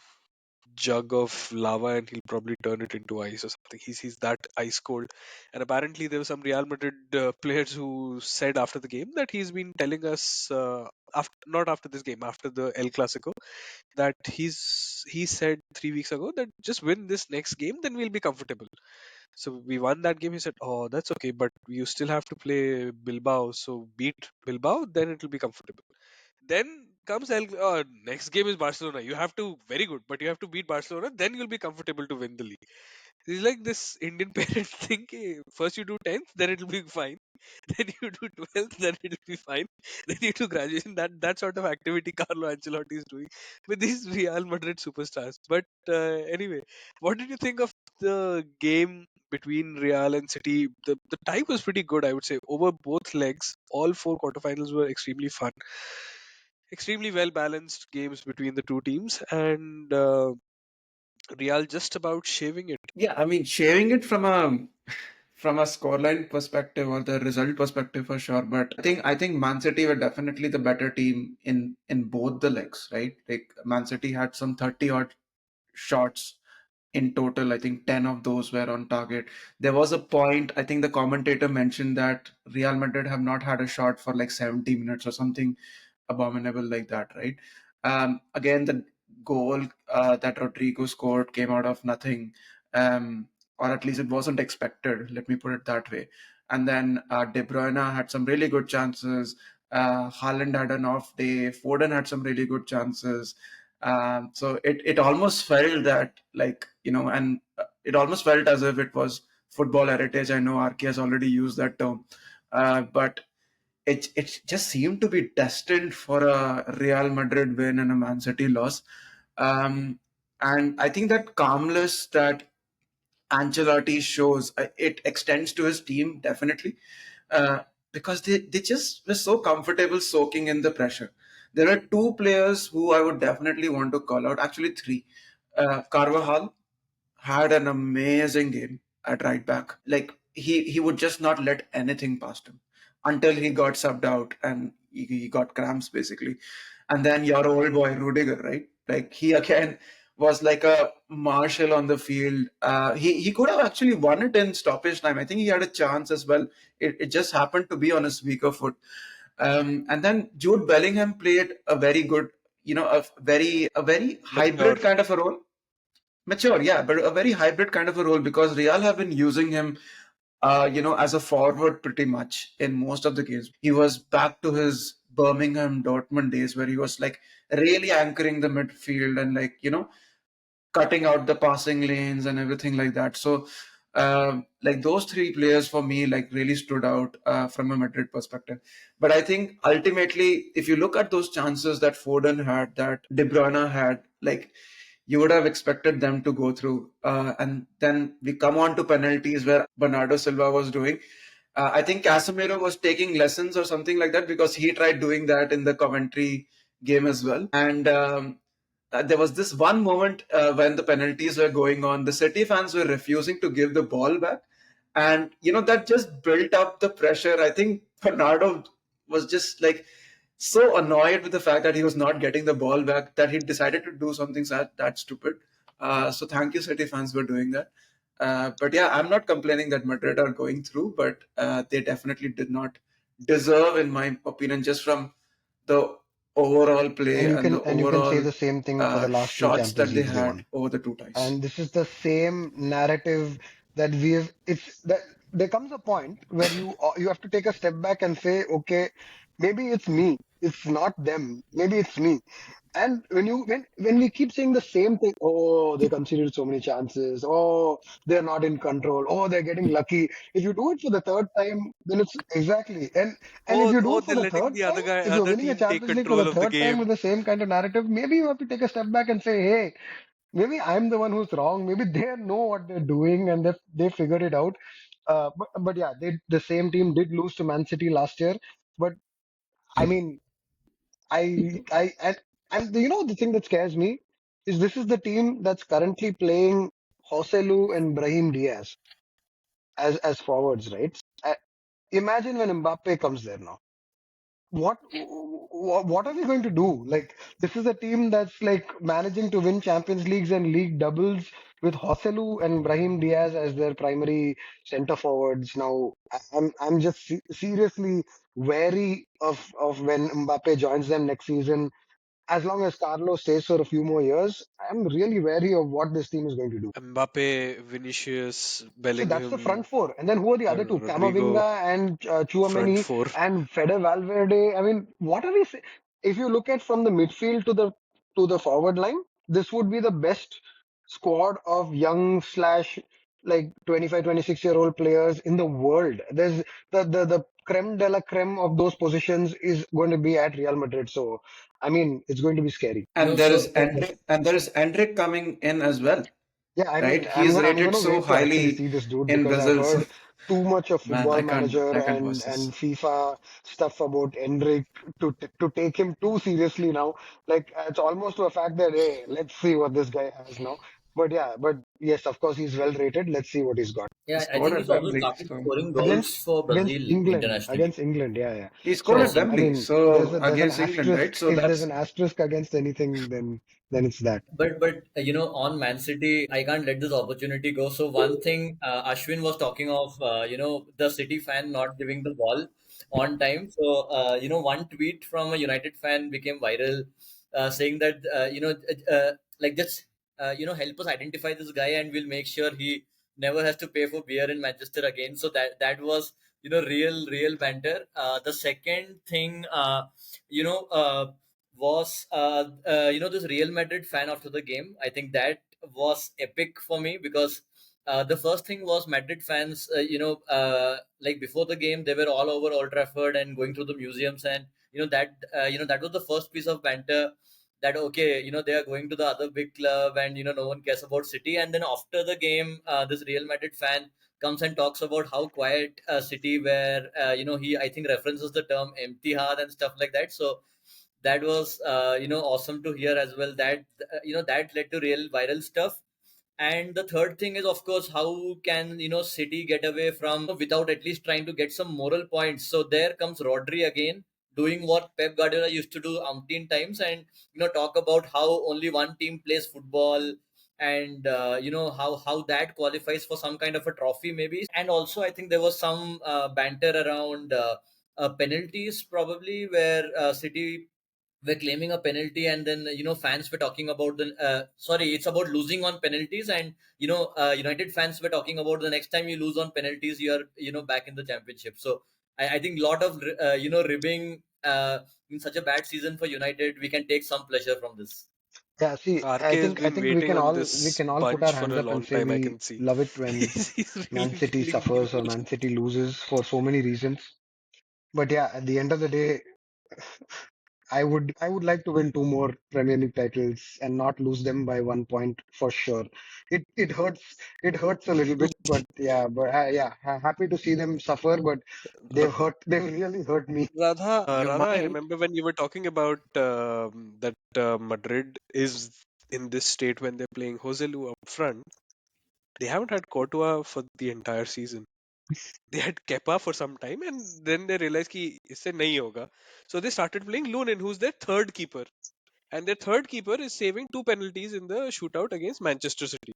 jug of lava and he'll probably turn it into ice or something. He's that ice cold. And apparently there were some Real Madrid players who said after the game that he's been telling us after, not after this game, after the El Clasico, that he said 3 weeks ago that just win this next game, then we'll be comfortable. So we won that game. He said, "Oh, that's okay, but you still have to play Bilbao. So beat Bilbao, then it'll be comfortable." Then comes next game is Barcelona. You have to very good, but you have to beat Barcelona. Then you'll be comfortable to win the league. It's like this Indian parent thing. First you do 10th, then it'll be fine. Then you do 12th, then it'll be fine. Then you do graduation. That sort of activity Carlo Ancelotti is doing with these Real Madrid superstars. But anyway, what did you think of the game between Real and City? The tie was pretty good, I would say, over both legs. All four quarterfinals were extremely fun, extremely well balanced games between the two teams, and Real just about shaving it. Yeah, I mean, sharing it from a scoreline perspective or the result perspective for sure. But I think Man City were definitely the better team in both the legs, right? Like Man City had some 30 odd shots in total. I think 10 of those were on target. There was a point, I think the commentator mentioned that Real Madrid have not had a shot for like 70 minutes or something abominable like that, right? Again, the goal that Rodrigo scored came out of nothing, or at least it wasn't expected. Let me put it that way. And then De Bruyne had some really good chances. Haaland had an off day. Foden had some really good chances. So it almost felt that, like, and it almost felt as if it was football heritage. I know RK has already used that term, but it just seemed to be destined for a Real Madrid win and a Man City loss. And I think that calmness that Ancelotti shows, it extends to his team definitely, because they just were so comfortable soaking in the pressure. There are two players who I would definitely want to call out, actually three. Carvajal had an amazing game at right back. Like he would just not let anything past him until he got subbed out and he got cramps basically. And then your old boy Rudiger, right? Like he again was like a marshal on the field. He could have actually won it in stoppage time. I think he had a chance as well. It just happened to be on his weaker foot. And then Jude Bellingham played a very good, a very Mature. hybrid kind of a role. Mature, yeah, but a very hybrid kind of a role because Real have been using him, as a forward pretty much in most of the games. He was back to his Birmingham Dortmund days where he was like really anchoring the midfield and like, cutting out the passing lanes and everything like that. So, like those three players for me, like really stood out from a Madrid perspective. But I think ultimately, if you look at those chances that Foden had, that De Bruyne had, like you would have expected them to go through. And then we come on to penalties where Bernardo Silva was doing. I think Casemiro was taking lessons or something like that because he tried doing that in the Coventry game as well. And there was this one moment when the penalties were going on. The City fans were refusing to give the ball back. And, that just built up the pressure. I think Bernardo was just like so annoyed with the fact that he was not getting the ball back that he decided to do something that stupid. So thank you, City fans, for doing that. But yeah, I'm not complaining that Madrid are going through, but they definitely did not deserve, in my opinion, just from the overall And play you and can the and you can say overall the same thing for the last two shots Champions that they Leagues they had won. over the two ties. And this is the same narrative that we have. It's that there comes a point where you have to take a step back and say, okay, maybe it's me, it's not them, maybe it's me. And when we keep saying the same thing, oh, they conceded so many chances, oh, they're not in control, oh, they're getting lucky. If you do it for the third time, then it's exactly. And if Oh, you do oh, it for they're the letting third the time, if you're other winning a team take Champions League for the control of the third time game. with the same kind of narrative, maybe you have to take a step back and say, hey, maybe I'm the one who's wrong. Maybe they know what they're doing and they figured it out. But yeah, the same team did lose to Man City last year. But I mean, and the thing that scares me is this is the team that's currently playing Joselu and Brahim Diaz as forwards, right? Uh, Imagine when Mbappe comes there now. What are we going to do? Like, this is a team that's like managing to win Champions Leagues and league doubles with Joselu and Brahim Diaz as their primary center forwards. Now, I'm just seriously wary of when Mbappe joins them next season. As long as Carlos stays for a few more years, I'm really wary of what this team is going to do. Mbappe, Vinicius, See, that's the Bellingham, front four. And then who are the other two? Rodrigo, Camavinga and front Chouameni four. and Fede Valverde. I mean, what are we say? If you look at from the midfield to the forward line, this would be the best squad of young slash like 25, 26-year-old players in the world. There's the creme de la creme of those positions is going to be at Real Madrid. So, I mean, it's going to be scary. And there is So Endrick coming in as well, Yeah, I right? mean, He I'm is gonna I'm rated gonna so wait to actually highly see this dude in because I've Brazil. So heard too much of man, Football Manager I can't and watch and this. FIFA stuff about Endrick to take him too seriously now. Like it's almost to a fact that hey, let's see what this guy has now. But yeah, but yes, of course he's well rated. Let's see what he's got He yeah, I scored think at he's also Wembley, started so scoring goals against for against Brazil England internationally. against England. Yeah, yeah. he scored at So Yes. I Wembley. mean, So there's an against England, right? asterisk. So If there's that's an asterisk against anything, then it's that. But on Man City, I can't let this opportunity go. So one thing, Ashwin was talking of, the City fan not giving the ball on time. So one tweet from a United fan became viral, saying that like just help us identify this guy, and we'll make sure he never has to pay for beer in Manchester again. So that was real banter. The second thing, you know. Was this Real Madrid fan after the game. I think that was epic for me because the first thing was Madrid fans. Like before the game, they were all over Old Trafford and going through the museums, and that was the first piece of banter. That okay, they are going to the other big club, and no one cares about City. And then after the game, this Real Madrid fan comes and talks about how quiet City were. He I think references the term empty heart and stuff like that. So that was awesome to hear as well, that that led to real viral stuff. And the third thing is, of course, how can City get away from without at least trying to get some moral points? So there comes Rodri again, doing what Pep Guardiola used to do umpteen times, and talk about how only one team plays football, and how that qualifies for some kind of a trophy maybe. And also I think there was some banter around penalties probably, where City were claiming a penalty, and then fans were talking about the sorry, it's about losing on penalties, and United fans were talking about the next time you lose on penalties, you're back in the championship. So I think a lot of ribbing in such a bad season for United, we can take some pleasure from this. Yeah, see, RK I has think I been think we waiting can on all we this can all put our bunch for hands a up and long say time, I we can see. love it when He's Man really City feeling the suffers or Man emotion. City loses for so many reasons. But yeah, at the end of the day, I would like to win two more Premier League titles and not lose them by 1 point for sure. It hurts a little bit, but yeah, happy to see them suffer, but they've really hurt me. Radha, I remind remember when you were talking about that Madrid is in this state when they're playing Joselu up front. They haven't had Courtois for the entire season. They had Kepa for some time, and then they realized कि इससे नहीं होगा. So they started playing Lunin, who's their third keeper, and their third keeper is saving two penalties in the shootout against Manchester City.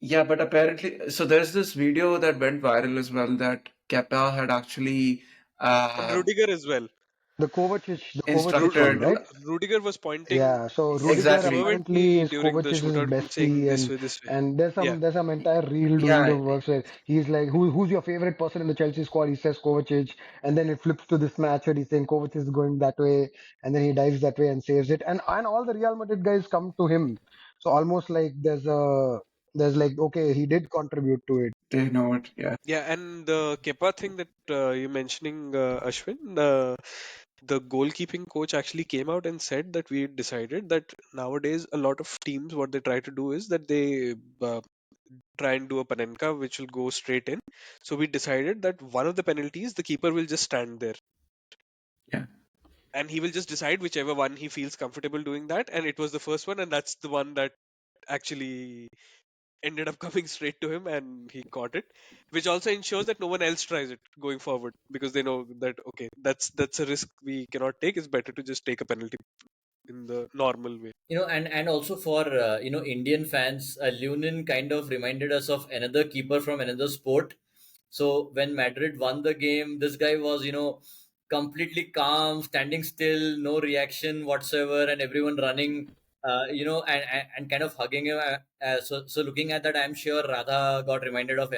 Yeah, but apparently, so there's this video that went viral as well that Kepa had actually And uh, Rudiger as well. The Kovacic one, instructed. right? Rudiger was pointing Yeah, so Rudiger Exactly. apparently fervently is during the Kovacic's shootout, bestie, saying and this way. and there's Yeah, some entire reel doing Yeah, the works where he's like, who's your favorite person in the Chelsea squad? He says Kovacic, and then it flips to this match where he's saying Kovacic is going that way, and then he dives that way and saves it, and all the Real Madrid guys come to him. So almost like there's a There's like, okay, he did contribute to it. They know it. Yeah. Yeah, and the Kepa thing that you're mentioning, Ashwin, the goalkeeping coach actually came out and said that we decided that nowadays a lot of teams, what they try to do is that they try and do a panenka which will go straight in. So we decided that one of the penalties, the keeper will just stand there Yeah. and he will just decide whichever one he feels comfortable doing that. And it was the first one, and that's the one that actually ended up coming straight to him and he caught it, which also ensures that no one else tries it going forward because they know that okay, that's a risk we cannot take. It's better to just take a penalty in the normal way. And also for Indian fans, Lunin kind of reminded us of another keeper from another sport. So when Madrid won the game, this guy was completely calm, standing still, no reaction whatsoever, and everyone running, and kind of hugging him. So looking at that, I'm sure Radha got reminded of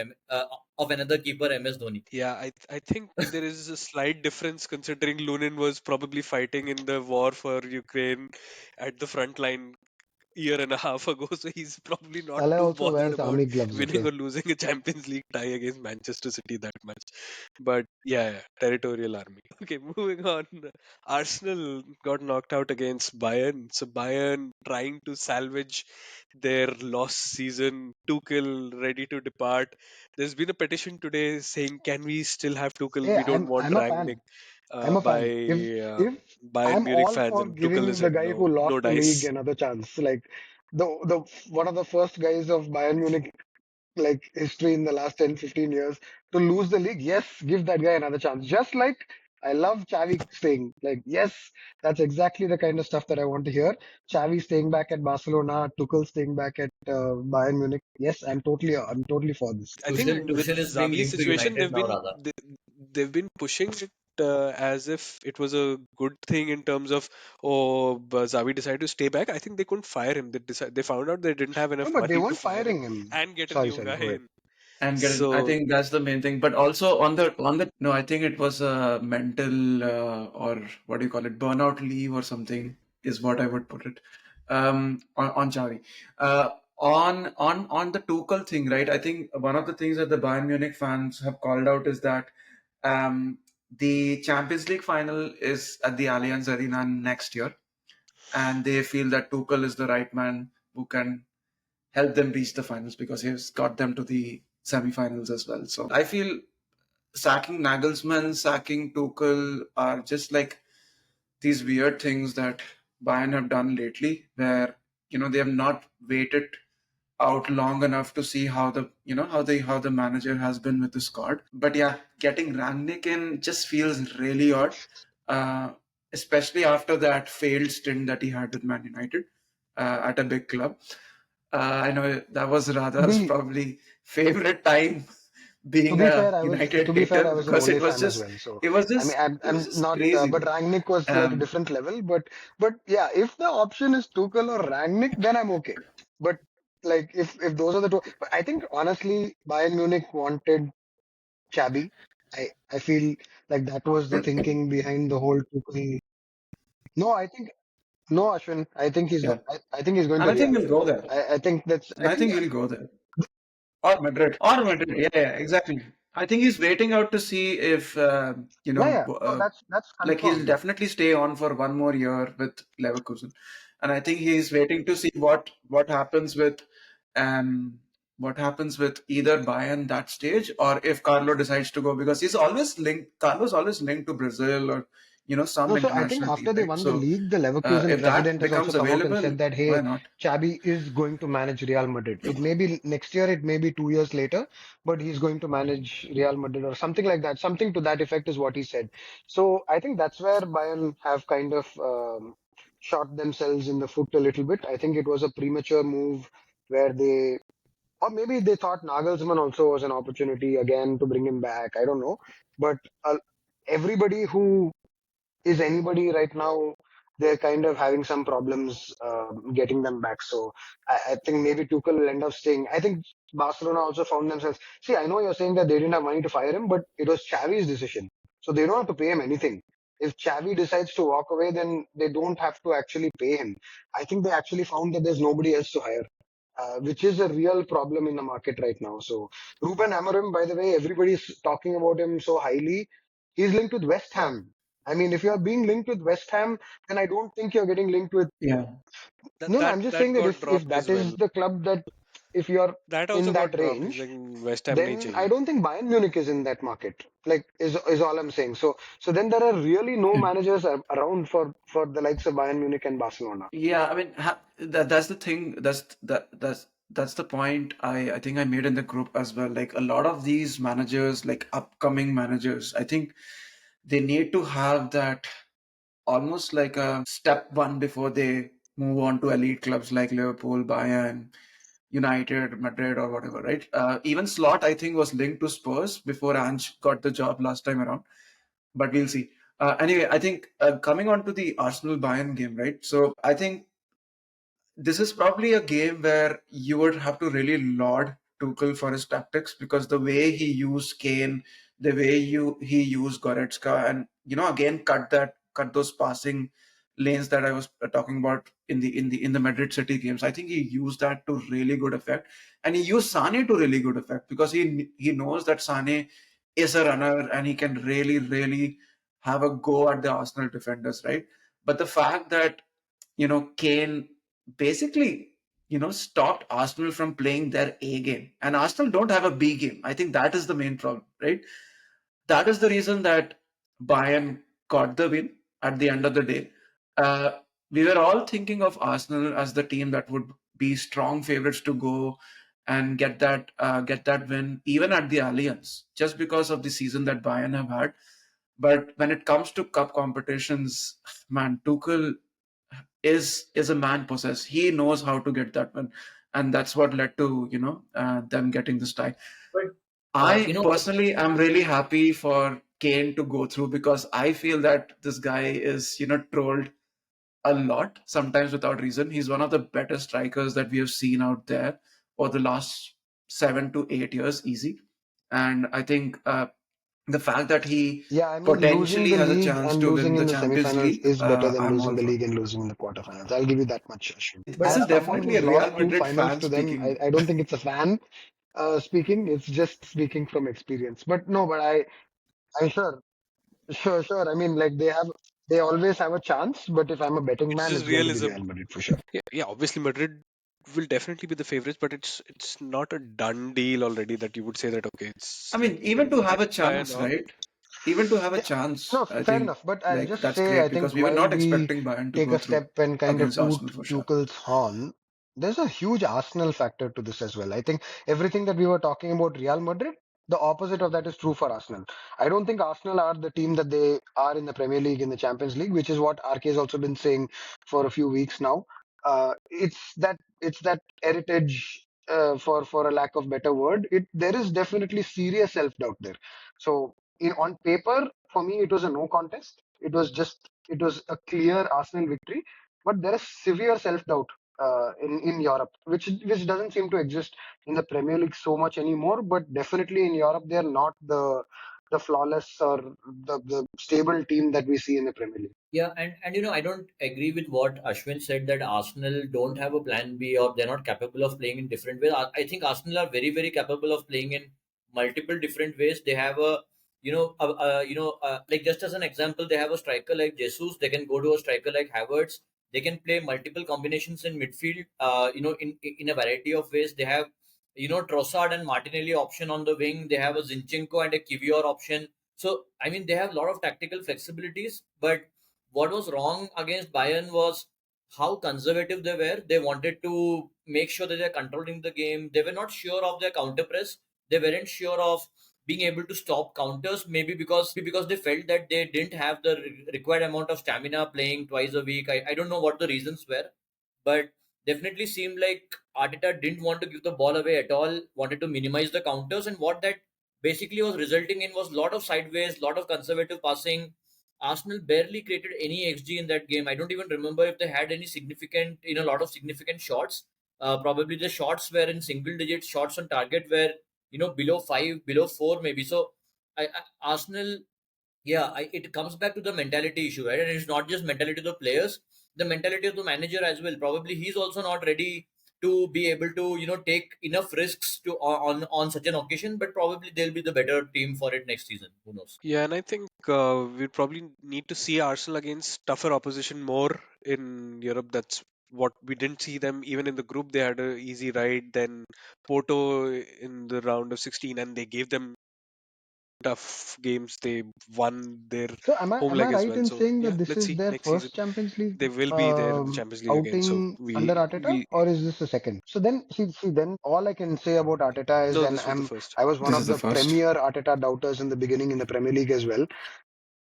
another keeper, MS Dhoni. Yeah, I think there is a slight difference considering Lunin was probably fighting in the war for Ukraine at the front line year and a half ago, so he's probably not Salah too also bothered wears about army gloves, winning okay? or losing a Champions League tie against Manchester City that much. But yeah, territorial army. Okay, moving on. Arsenal got knocked out against Bayern. So Bayern trying to salvage their lost season. Tuchel ready to depart. There's been a petition today saying, "Can we still have Tuchel? Hey, We don't want I'm a Rangnick." fan. I'm a By fan. If Bayern I'm Munich all fans, for and Tuchel giving has the said guy no, who lost no the league dice. another chance, like the one of the first guys of Bayern Munich like history in the last 10, 15 years to lose the league. Yes, give that guy another chance. Just like I love Xavi saying, like, yes, that's exactly the kind of stuff that I want to hear. Xavi staying back at Barcelona, Tuchel staying back at Bayern Munich. Yes, I'm totally for this. I Tuchel, think with Tuchel is being Xavi's linked to situation, United now, Radha. they've been pushing it as if it was a good thing in terms of Xavi decided to stay back. I think they couldn't fire him. They found out they didn't have No, enough but they money to weren't fire him firing him. and get a Sorry, new sorry, guy go ahead. in. And get it. I So think that's the main thing. But also on the no, I think it was a mental or what do you call it, burnout leave or something is what I would put it. On Xavi. On the Tuchel thing, right? I think one of the things that the Bayern Munich fans have called out is that um, the Champions League final is at the Allianz Arena next year, and they feel that Tuchel is the right man who can help them reach the finals because he's got them to the semi-finals as well. So I feel sacking Nagelsmann, sacking Tuchel are just like these weird things that Bayern have done lately, where they have not waited out long enough to see how the manager has been with the squad. But yeah, getting Rangnick in just feels really odd, uh, especially after that failed stint that he had with Man United at a big club. I know that was To Radha's be probably favorite time to being be fair, a United to be fair, hater I was an because Ole fan as well. So I mean, it was I'm just not, crazy, but man. Rangnick was like a Um, different level. But yeah, if the option is Tuchel or Rangnick, then I'm okay. But like if those are the two, but I think honestly, Bayern Munich wanted Xabi. I feel like that was the thinking behind the whole Tuchel. No, I think no, Ashwin. yeah, I think he's going and to I think Real. we'll go there. I think that's. And I I think think we'll go there. Or Madrid. Or Madrid. Yeah, yeah, exactly. I think he's waiting out to see if, yeah, yeah. No, that's like he'll confirmed. definitely stay on for one more year with Leverkusen. And I think he's waiting to see what happens with um what happens with either Bayern that stage or if Carlo decides to go because Carlo's always linked to Brazil or some No, so I think international team, after they right? won the So league, the Leverkusen if that president has also becomes come out and available, said that, why hey, not? Xabi is going to manage Real Madrid. It may be next year, it may be 2 years later, but he's going to manage Real Madrid or something like that. Something to that effect is what he said. So I think that's where Bayern have kind of shot themselves in the foot a little bit. I think it was a premature move where or maybe they thought Nagelsmann also was an opportunity again to bring him back. I don't know. But everybody who is anybody right now, they're kind of having some problems getting them back. So I think maybe Tuchel will end up staying. I think Barcelona also found themselves. See, I know you're saying that they didn't have money to fire him, but it was Xavi's decision. So they don't have to pay him anything. If Xavi decides to walk away, then they don't have to actually pay him. I think they actually found that there's nobody else to hire. which is a real problem in the market right now. So Ruben Amorim, by the way, everybody's talking about him so highly. He's linked with West Ham. I mean, if you're being linked with West Ham, then I don't think you're getting linked with. Yeah. No, no, I'm just That saying that got if dropped that as well. is the club that, if you're That also in got that dropped. He's range, like West Ham nahi then I chahiye. don't think Bayern Munich is in that market. Like is all I'm saying. So then there are really no Yeah. managers around for the likes of Bayern Munich and Barcelona. Yeah, I mean that's the thing. That's the point I think I made in the group as well. Like a lot of these managers, like upcoming managers, I think they need to have that almost like a step one before they move on to elite clubs like Liverpool, Bayern, United, Madrid, or whatever, right? Even Slot, I think, was linked to Spurs before Ange got the job last time around, but we'll see. Anyway, I think coming on to the Arsenal Bayern game, right? So I think this is probably a game where you would have to really laud Tuchel for his tactics because the way he used Kane, the way he used Goretzka, and again cut those passing lanes that I was talking about in the Madrid City games. I think he used that to really good effect, and he used Sane to really good effect because he knows that Sane is a runner and he can really have a go at the Arsenal defenders, right? But the fact that Kane basically, stopped Arsenal from playing their A game. And Arsenal don't have a B game. I think that is the main problem, right? That is the reason that Bayern got the win at the end of the day. Uh, we were all thinking of Arsenal as the team that would be strong favorites to go and get that win, even at the Allianz, just because of the season that Bayern have had. But when it comes to cup competitions, man, Tuchel is a man possessed. He knows how to get that one, and that's what led to them getting this tie. But I personally am really happy for Kane to go through because I feel that this guy is trolled a lot, sometimes without reason. He's one of the better strikers that we have seen out there for the last 7 to 8 years, easy. And I think the fact that he Yeah, I mean, losing potentially the has a league chance and to win losing the in the Champions semifinals League, is better than I'm losing all the for. league and losing in the quarterfinals. I'll give you that much, Ashwin. This is As someone definitely a who's Real lost two Madrid finals fan to them, speaking. I don't think it's a fan speaking. It's just speaking from experience. But no, but I'm sure. I mean, like they always have a chance. But if I'm a betting It's man, just it's going to be realism. Real Madrid for sure. Yeah, obviously Madrid will definitely be the favorites, but it's not a done deal already that you would say that okay, I it's like mean, even to have a Bayern chance, or right? Even to have a Yeah, chance, no, I fair think enough. But I'll like just that's say, I great because think we were while not we expecting Bayern to take go a through step and kind of against toot Arsenal for sure. Tuchel's horn, there's a huge Arsenal factor to this as well. I think everything that we were talking about Real Madrid, the opposite of that is true for Arsenal. I don't think Arsenal are the team that they are in the Premier League, in the Champions League, which is what RK has also been saying for a few weeks now. It's that heritage, for a lack of better word. There is definitely serious self doubt there. So on paper, for me, it was a no contest. It was a clear Arsenal victory, but there is severe self doubt in Europe, which doesn't seem to exist in the Premier League so much anymore. But definitely in Europe, they are not the flawless or the stable team that we see in the Premier League. Yeah, and I don't agree with what Ashwin said that Arsenal don't have a plan B or they're not capable of playing in different ways. I think Arsenal are very very capable of playing in multiple different ways. They have like just as an example, they have a striker like Jesus. They can go to a striker like Havertz. They can play multiple combinations in midfield. In a variety of ways. They have Trossard and Martinelli option on the wing. They have a Zinchenko and a Kivior option. So I mean they have a lot of tactical flexibilities, but what was wrong against Bayern was how conservative they were. They wanted to make sure that they're controlling the game. They were not sure of their counter press. They weren't sure of being able to stop counters, maybe because they felt that they didn't have the required amount of stamina playing twice a week. I don't know what the reasons were, but definitely seemed like Arteta didn't want to give the ball away at all, wanted to minimize the counters, and what that basically was resulting in was a lot of sideways, lot of conservative passing. Arsenal barely created any XG in that game. I don't even remember if they had any significant, a lot of significant shots. Probably the shots were in single digit. Shots on target were, below 5, below 4, maybe. So, Arsenal, yeah, it comes back to the mentality issue, right? And it's not just mentality of the players, the mentality of the manager as well. Probably he's also not ready to be able to take enough risks to on such an occasion. But probably they'll be the better team for it next season. Who knows? Yeah, and I think we probably need to see Arsenal against tougher opposition more in Europe. That's what we didn't see them even in the group. They had a easy ride. Then Porto in the round of 16, and they gave them tough games. They won their So am I home am I leg as right well. in So saying yeah, that this let's is see their next season. first Champions League They will be there in the Champions League again. So outing under we Arteta, we or is this the second? So then see then all I can say about Arteta is, no, and this was the first. I was one This is of the the first. premier Arteta doubters in the beginning in the Premier League as well.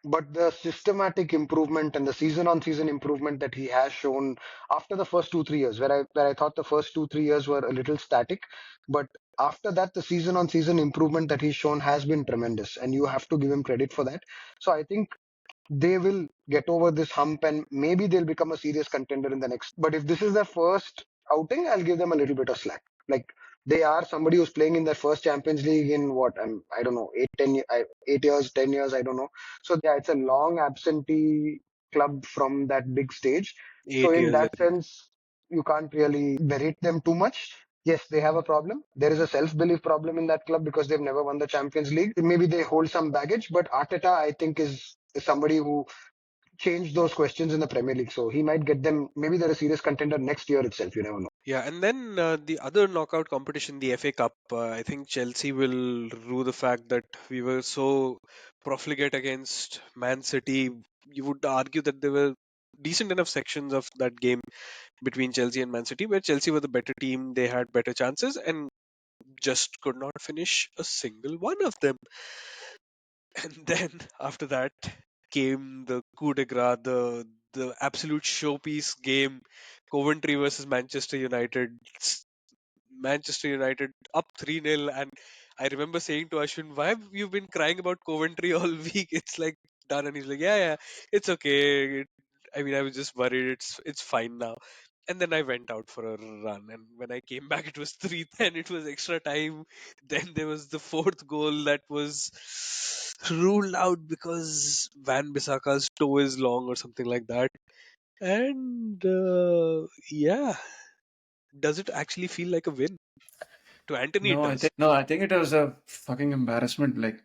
But the systematic improvement and the season on season improvement that he has shown after the first 2 3 years, where I thought the first 2 3 years were a little static, but after that the season on season improvement that he's shown has been tremendous, and you have to give him credit for that. So I think they will get over this hump, and maybe they'll become a serious contender in the next. But if this is their first outing, I'll give them a little bit of slack. Like, they are somebody who's playing in their first Champions League in what, I don't know, 8 years, 10 years, I don't know. So yeah, it's a long absentee club from that big stage. So Eight in years, I that think. sense, you can't really berate them too much. Yes, they have a problem. There is a self-belief problem in that club because they've never won the Champions League. Maybe they hold some baggage, but Arteta, I think, is somebody who changed those questions in the Premier League. So he might get them. Maybe they're a serious contender next year itself. You never know. Yeah, and then the other knockout competition, the FA Cup, I think Chelsea will rue the fact that we were so profligate against Man City. You would argue that there were decent enough sections of that game between Chelsea and Man City where Chelsea were the better team, they had better chances, and just could not finish a single one of them. And then after that came the coup de grace, the absolute showpiece game, Coventry versus Manchester United. Manchester United up 3-0, and I remember saying to Ashwin, "Why have you been crying about Coventry all week? It's like done." And he's like, "Yeah, yeah, it's okay. I mean, I was just worried. It's fine now." And then I went out for a run, and when I came back, it was 3-10. It was extra time. Then there was the fourth goal that was ruled out because Van Bissaka's toe is long or something like that. And yeah, does it actually feel like a win? To Anthony, it does. No, I think it was a fucking embarrassment. Like,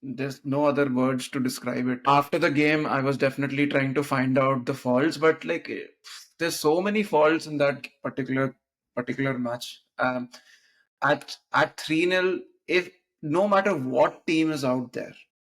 there's no other words to describe it. After the game, I was definitely trying to find out the faults, but like, there's so many faults in that particular match. At 3-0, if no matter what team is out there,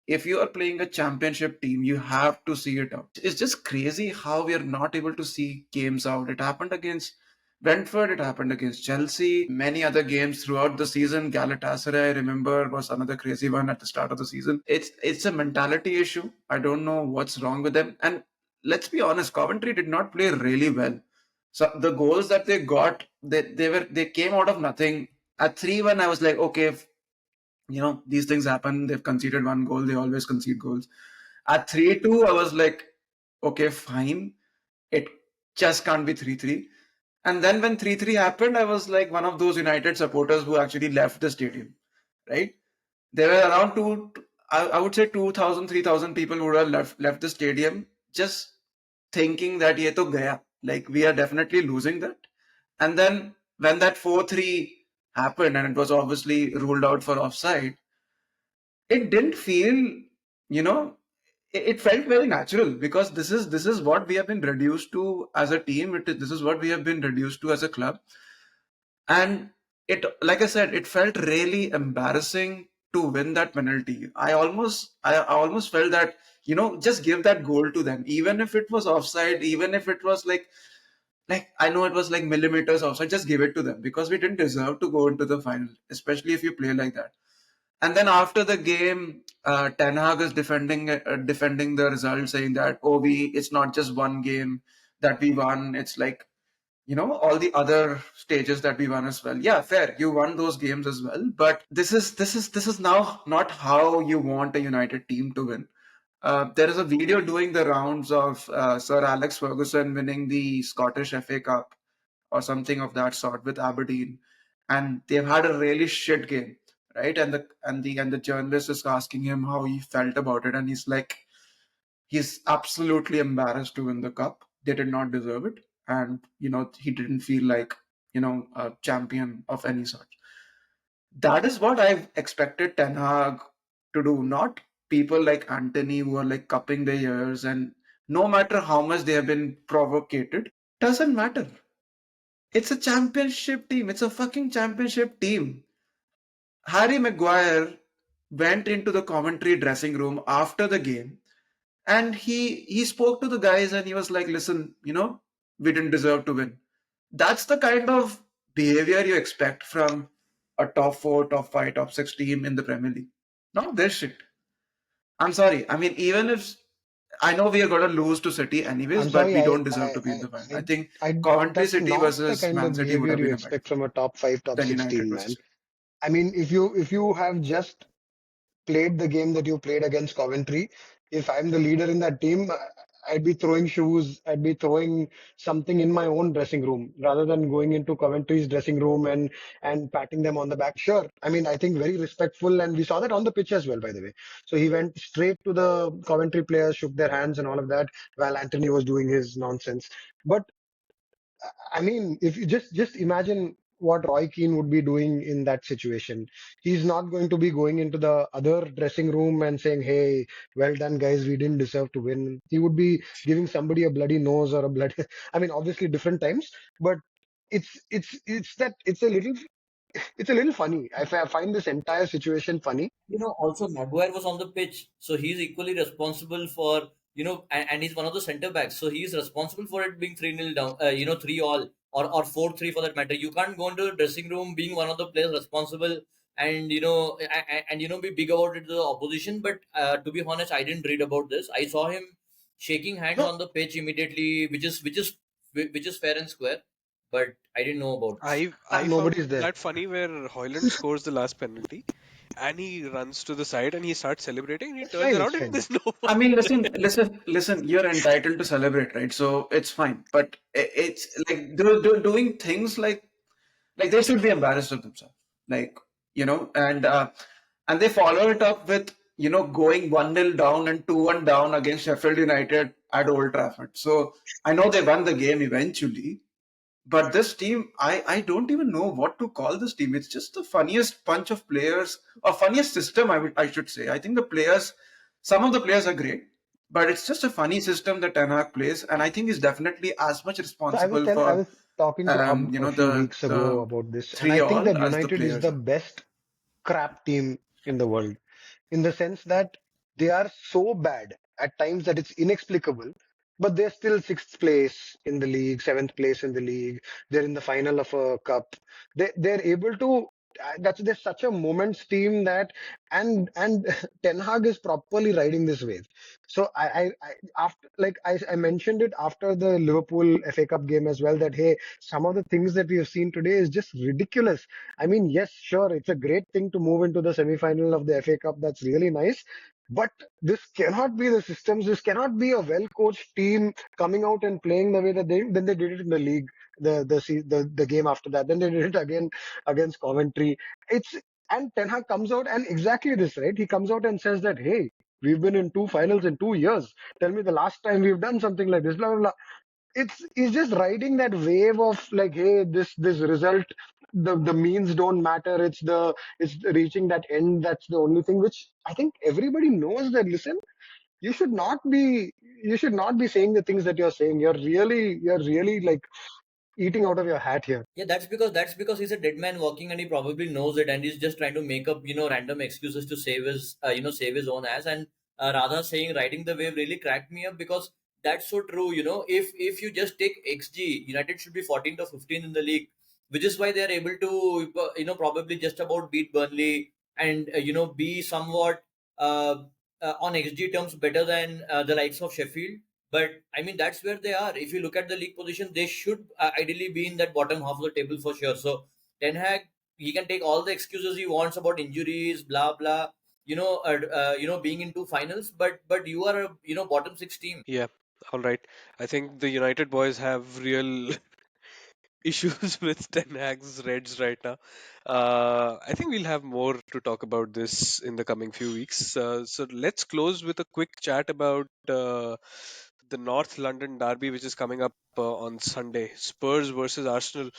if you are playing a championship team, you have to see it out. It's just crazy how we are not able to see games out. It happened against Brentford, it happened against Chelsea, many other games throughout the season. Galatasaray, I remember, was another crazy one at the start of the season. It's a mentality issue. I don't know what's wrong with them. And let's be honest, Coventry did not play really well. So the goals that they got, they came out of nothing. At 3-1, I was like, okay, these things happen. They've conceded one goal. They always concede goals. At 3-2, I was like, okay, fine. It just can't be 3-3. And then when 3-3 happened, I was like one of those United supporters who actually left the stadium, right? There were around I would say 2,000, 3,000 people who would have left the stadium just thinking that ye to gaya. Like, we are definitely losing that. And then when that 4-3 happened and it was obviously ruled out for offside, it didn't feel, you know, it felt very natural because this is what we have been reduced to as a team. This is what we have been reduced to as a club. And it, like I said, it felt really embarrassing to win that penalty. I almost felt that, just give that goal to them, even if it was offside, even if it was like I know it was like millimeters offside, just give it to them because we didn't deserve to go into the final, especially if you play like that. And then after the game, Ten Hag is defending the result, saying that, oh, it's not just one game that we won. It's like, all the other stages that we won as well. Yeah, fair, you won those games as well, but this is now not how you want a United team to win. There is a video doing the rounds of Sir Alex Ferguson winning the Scottish FA Cup or something of that sort with Aberdeen, and they've had a really shit game, right? And the journalist is asking him how he felt about it, and he's like, he's absolutely embarrassed to win the cup. They did not deserve it, and he didn't feel like a champion of any sort. That is what I've expected Ten Hag to do, not people like Anthony who are like cupping their ears, and no matter how much they have been provocated, doesn't matter. It's a championship team. It's a fucking championship team. Harry Maguire went into the commentary dressing room after the game, and he spoke to the guys and he was like, listen, we didn't deserve to win. That's the kind of behavior you expect from a top four, top five, top six team in the Premier League. Not this shit. I'm sorry. I mean, even if I know we are going to lose to City anyways, I'm but sorry, we don't deserve to be in the final. I think Coventry that's City not the versus kind Man of City would behavior have you been a better expect fight from a top five, top than six United team, man. versus. I mean, if you have just played the game that you played against Coventry, if I'm the leader in that team, I'd be throwing shoes, I'd be throwing something in my own dressing room rather than going into Coventry's dressing room and patting them on the back. Sure, I mean, I think very respectful, and we saw that on the pitch as well, by the way. So he went straight to the Coventry players, shook their hands and all of that, while Anthony was doing his nonsense. But I mean, if you just imagine what Roy Keane would be doing in that situation. He's not going to be going into the other dressing room and saying, "Hey, well done, guys. We didn't deserve to win." He would be giving somebody a bloody nose or a bloody. I mean, obviously different times, but it's a little funny. I find this entire situation funny. Also Maguire was on the pitch, so he's equally responsible for, and he's one of the center backs, so he's responsible for it being 3-0 down, 3-all, or 4-3 for that matter. You can't go into the dressing room being one of the players responsible and, be big about it to the opposition. But to be honest, I didn't read about this. I saw him shaking hands No, on the pitch immediately, which is fair and square, but I didn't know about this. I found nobody's there. that funny where Hoyland scores the last penalty and he runs to the side and he starts celebrating and he It's turns fine. It's around and fine. there's no I one mean, there. listen. You're entitled to celebrate, right? So it's fine. But it's like doing things like they should be embarrassed of themselves, like and they follow it up with going 1-0 down and 2-1 down against Sheffield United at Old Trafford. So I know they won the game eventually, but this team, I don't even know what to call this team. It's just the funniest bunch of players, or funniest system, I should say. I think some of the players are great, but it's just a funny system that Ten Hag plays, and I think he's definitely as much So I was responsible tell I for was talking to a few the weeks ago the about this, and I three think all that as the United is players the are. best crap team in the world, in the sense that they are so bad at times that it's inexplicable, but they're still sixth place in the league, seventh place in the league. They're in the final of a cup. They're able to. They're such a moments team that and Ten Hag is properly riding this wave. So I after like I mentioned it after the Liverpool FA Cup game as well, that hey, some of the things that we have seen today is just ridiculous. I mean, yes, sure, it's a great thing to move into the semi-final of the FA Cup. That's really nice. But this cannot be the systems. This cannot be a well-coached team coming out and playing the way that they did it in the league, the game after that. Then they did it again against Coventry. It's and Ten Hag comes out and exactly this, right? He comes out and says that, hey, we've been in two finals in 2 years. Tell me the last time we've done something like this. Blah blah blah. It's just riding that wave of like, hey, this result, the means don't matter. It's reaching that end. That's the only thing, which I think everybody knows that. Listen, you should not be you should not be saying the things that you're saying. You're really like eating out of your hat here. Yeah, that's because he's a dead man walking, and he probably knows it, and he's just trying to make up random excuses to save his own ass. And Radha saying riding the wave really cracked me up, because that's so true. If you just take XG, United should be 14th or 15th in the league, which is why they are able to probably just about beat Burnley and be somewhat on XG terms better than the likes of Sheffield. But I mean, that's where they are. If you look at the league position, they should ideally be in that bottom half of the table for sure. So Ten Hag, he can take all the excuses he wants about injuries, blah blah. Being in two finals, but you are a bottom six team. Yeah, all right. I think the United boys have real issues with Ten Hag's Reds right now. I think we'll have more to talk about this in the coming few weeks. So let's close with a quick chat about the North London derby, which is coming up on Sunday. Spurs versus Arsenal.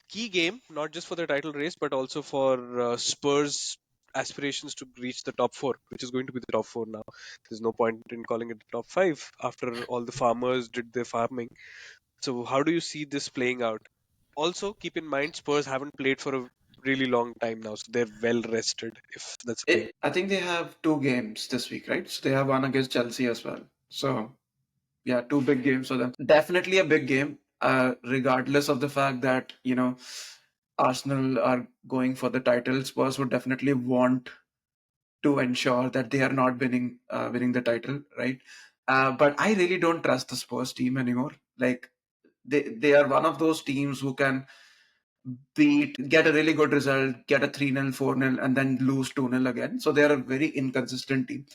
Key game, not just for the title race, but also for Spurs' aspirations to reach the top four, which is going to be the top four now. There's no point in calling it the top five after all the farmers did their farming. So, how do you see this playing out? Also, keep in mind, Spurs haven't played for a really long time now, so they're well rested, if that's a thing. I think they have two games this week, right? So they have one against Chelsea as well. So yeah, two big games for them. Definitely a big game, regardless of the fact that, Arsenal are going for the title. Spurs would definitely want to ensure that they are not winning the title, right? But I really don't trust the Spurs team anymore. Like they are one of those teams who can get a really good result, get a 3-0, 4-0, and then lose 2-0 again. So they are a very inconsistent team.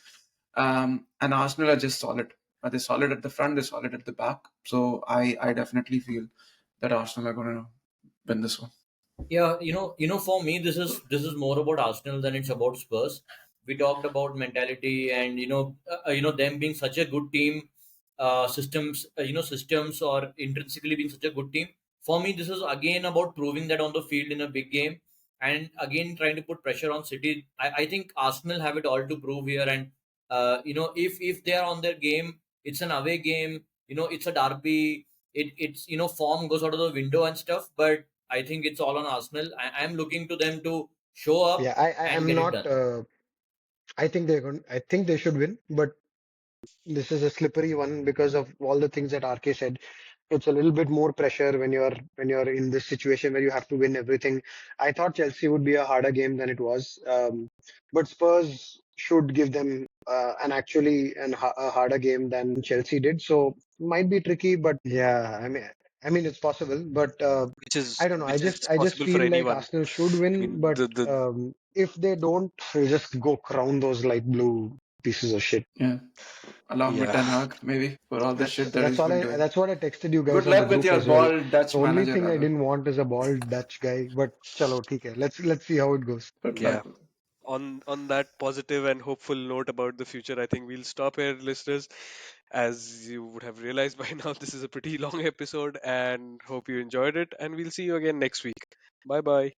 And Arsenal are just solid. They're solid at the front, they're solid at the back. So I definitely feel that Arsenal are going to win this one. Yeah, for me, this is more about Arsenal than it's about Spurs. We talked about mentality and them being such a good team, systems or intrinsically being such a good team. For me, this is again about proving that on the field in a big game, and again trying to put pressure on City. I think Arsenal have it all to prove here, and if they are on their game, it's an away game. It's a derby. It's form goes out of the window and stuff, but I think it's all on Arsenal. I'm looking to them to show up Yeah, I and am get it not. done. I think they're going. I think they should win, but this is a slippery one because of all the things that RK said. It's a little bit more pressure when you're in this situation where you have to win everything. I thought Chelsea would be a harder game than it was, but Spurs should give them a harder game than Chelsea did. So might be tricky, but yeah, I mean it's possible, but I don't know. I Which is just possible for feel like anyone. Arsenal should I win, mean, but the if they don't, they just go crown those light blue pieces of shit. Yeah, along with yeah, Ten Hag, maybe for all the shit that That's he's all been I. doing. That's what I texted you guys Good on the luck with group your as well. bald Dutch The only manager, thing I rather. didn't want is a bald Dutch guy, but chalo, theek hai. Let's see how it goes. Good yeah. luck. On that positive and hopeful note about the future, I think we'll stop here, listeners. As you would have realized by now, this is a pretty long episode, and hope you enjoyed it. And we'll see you again next week. Bye bye.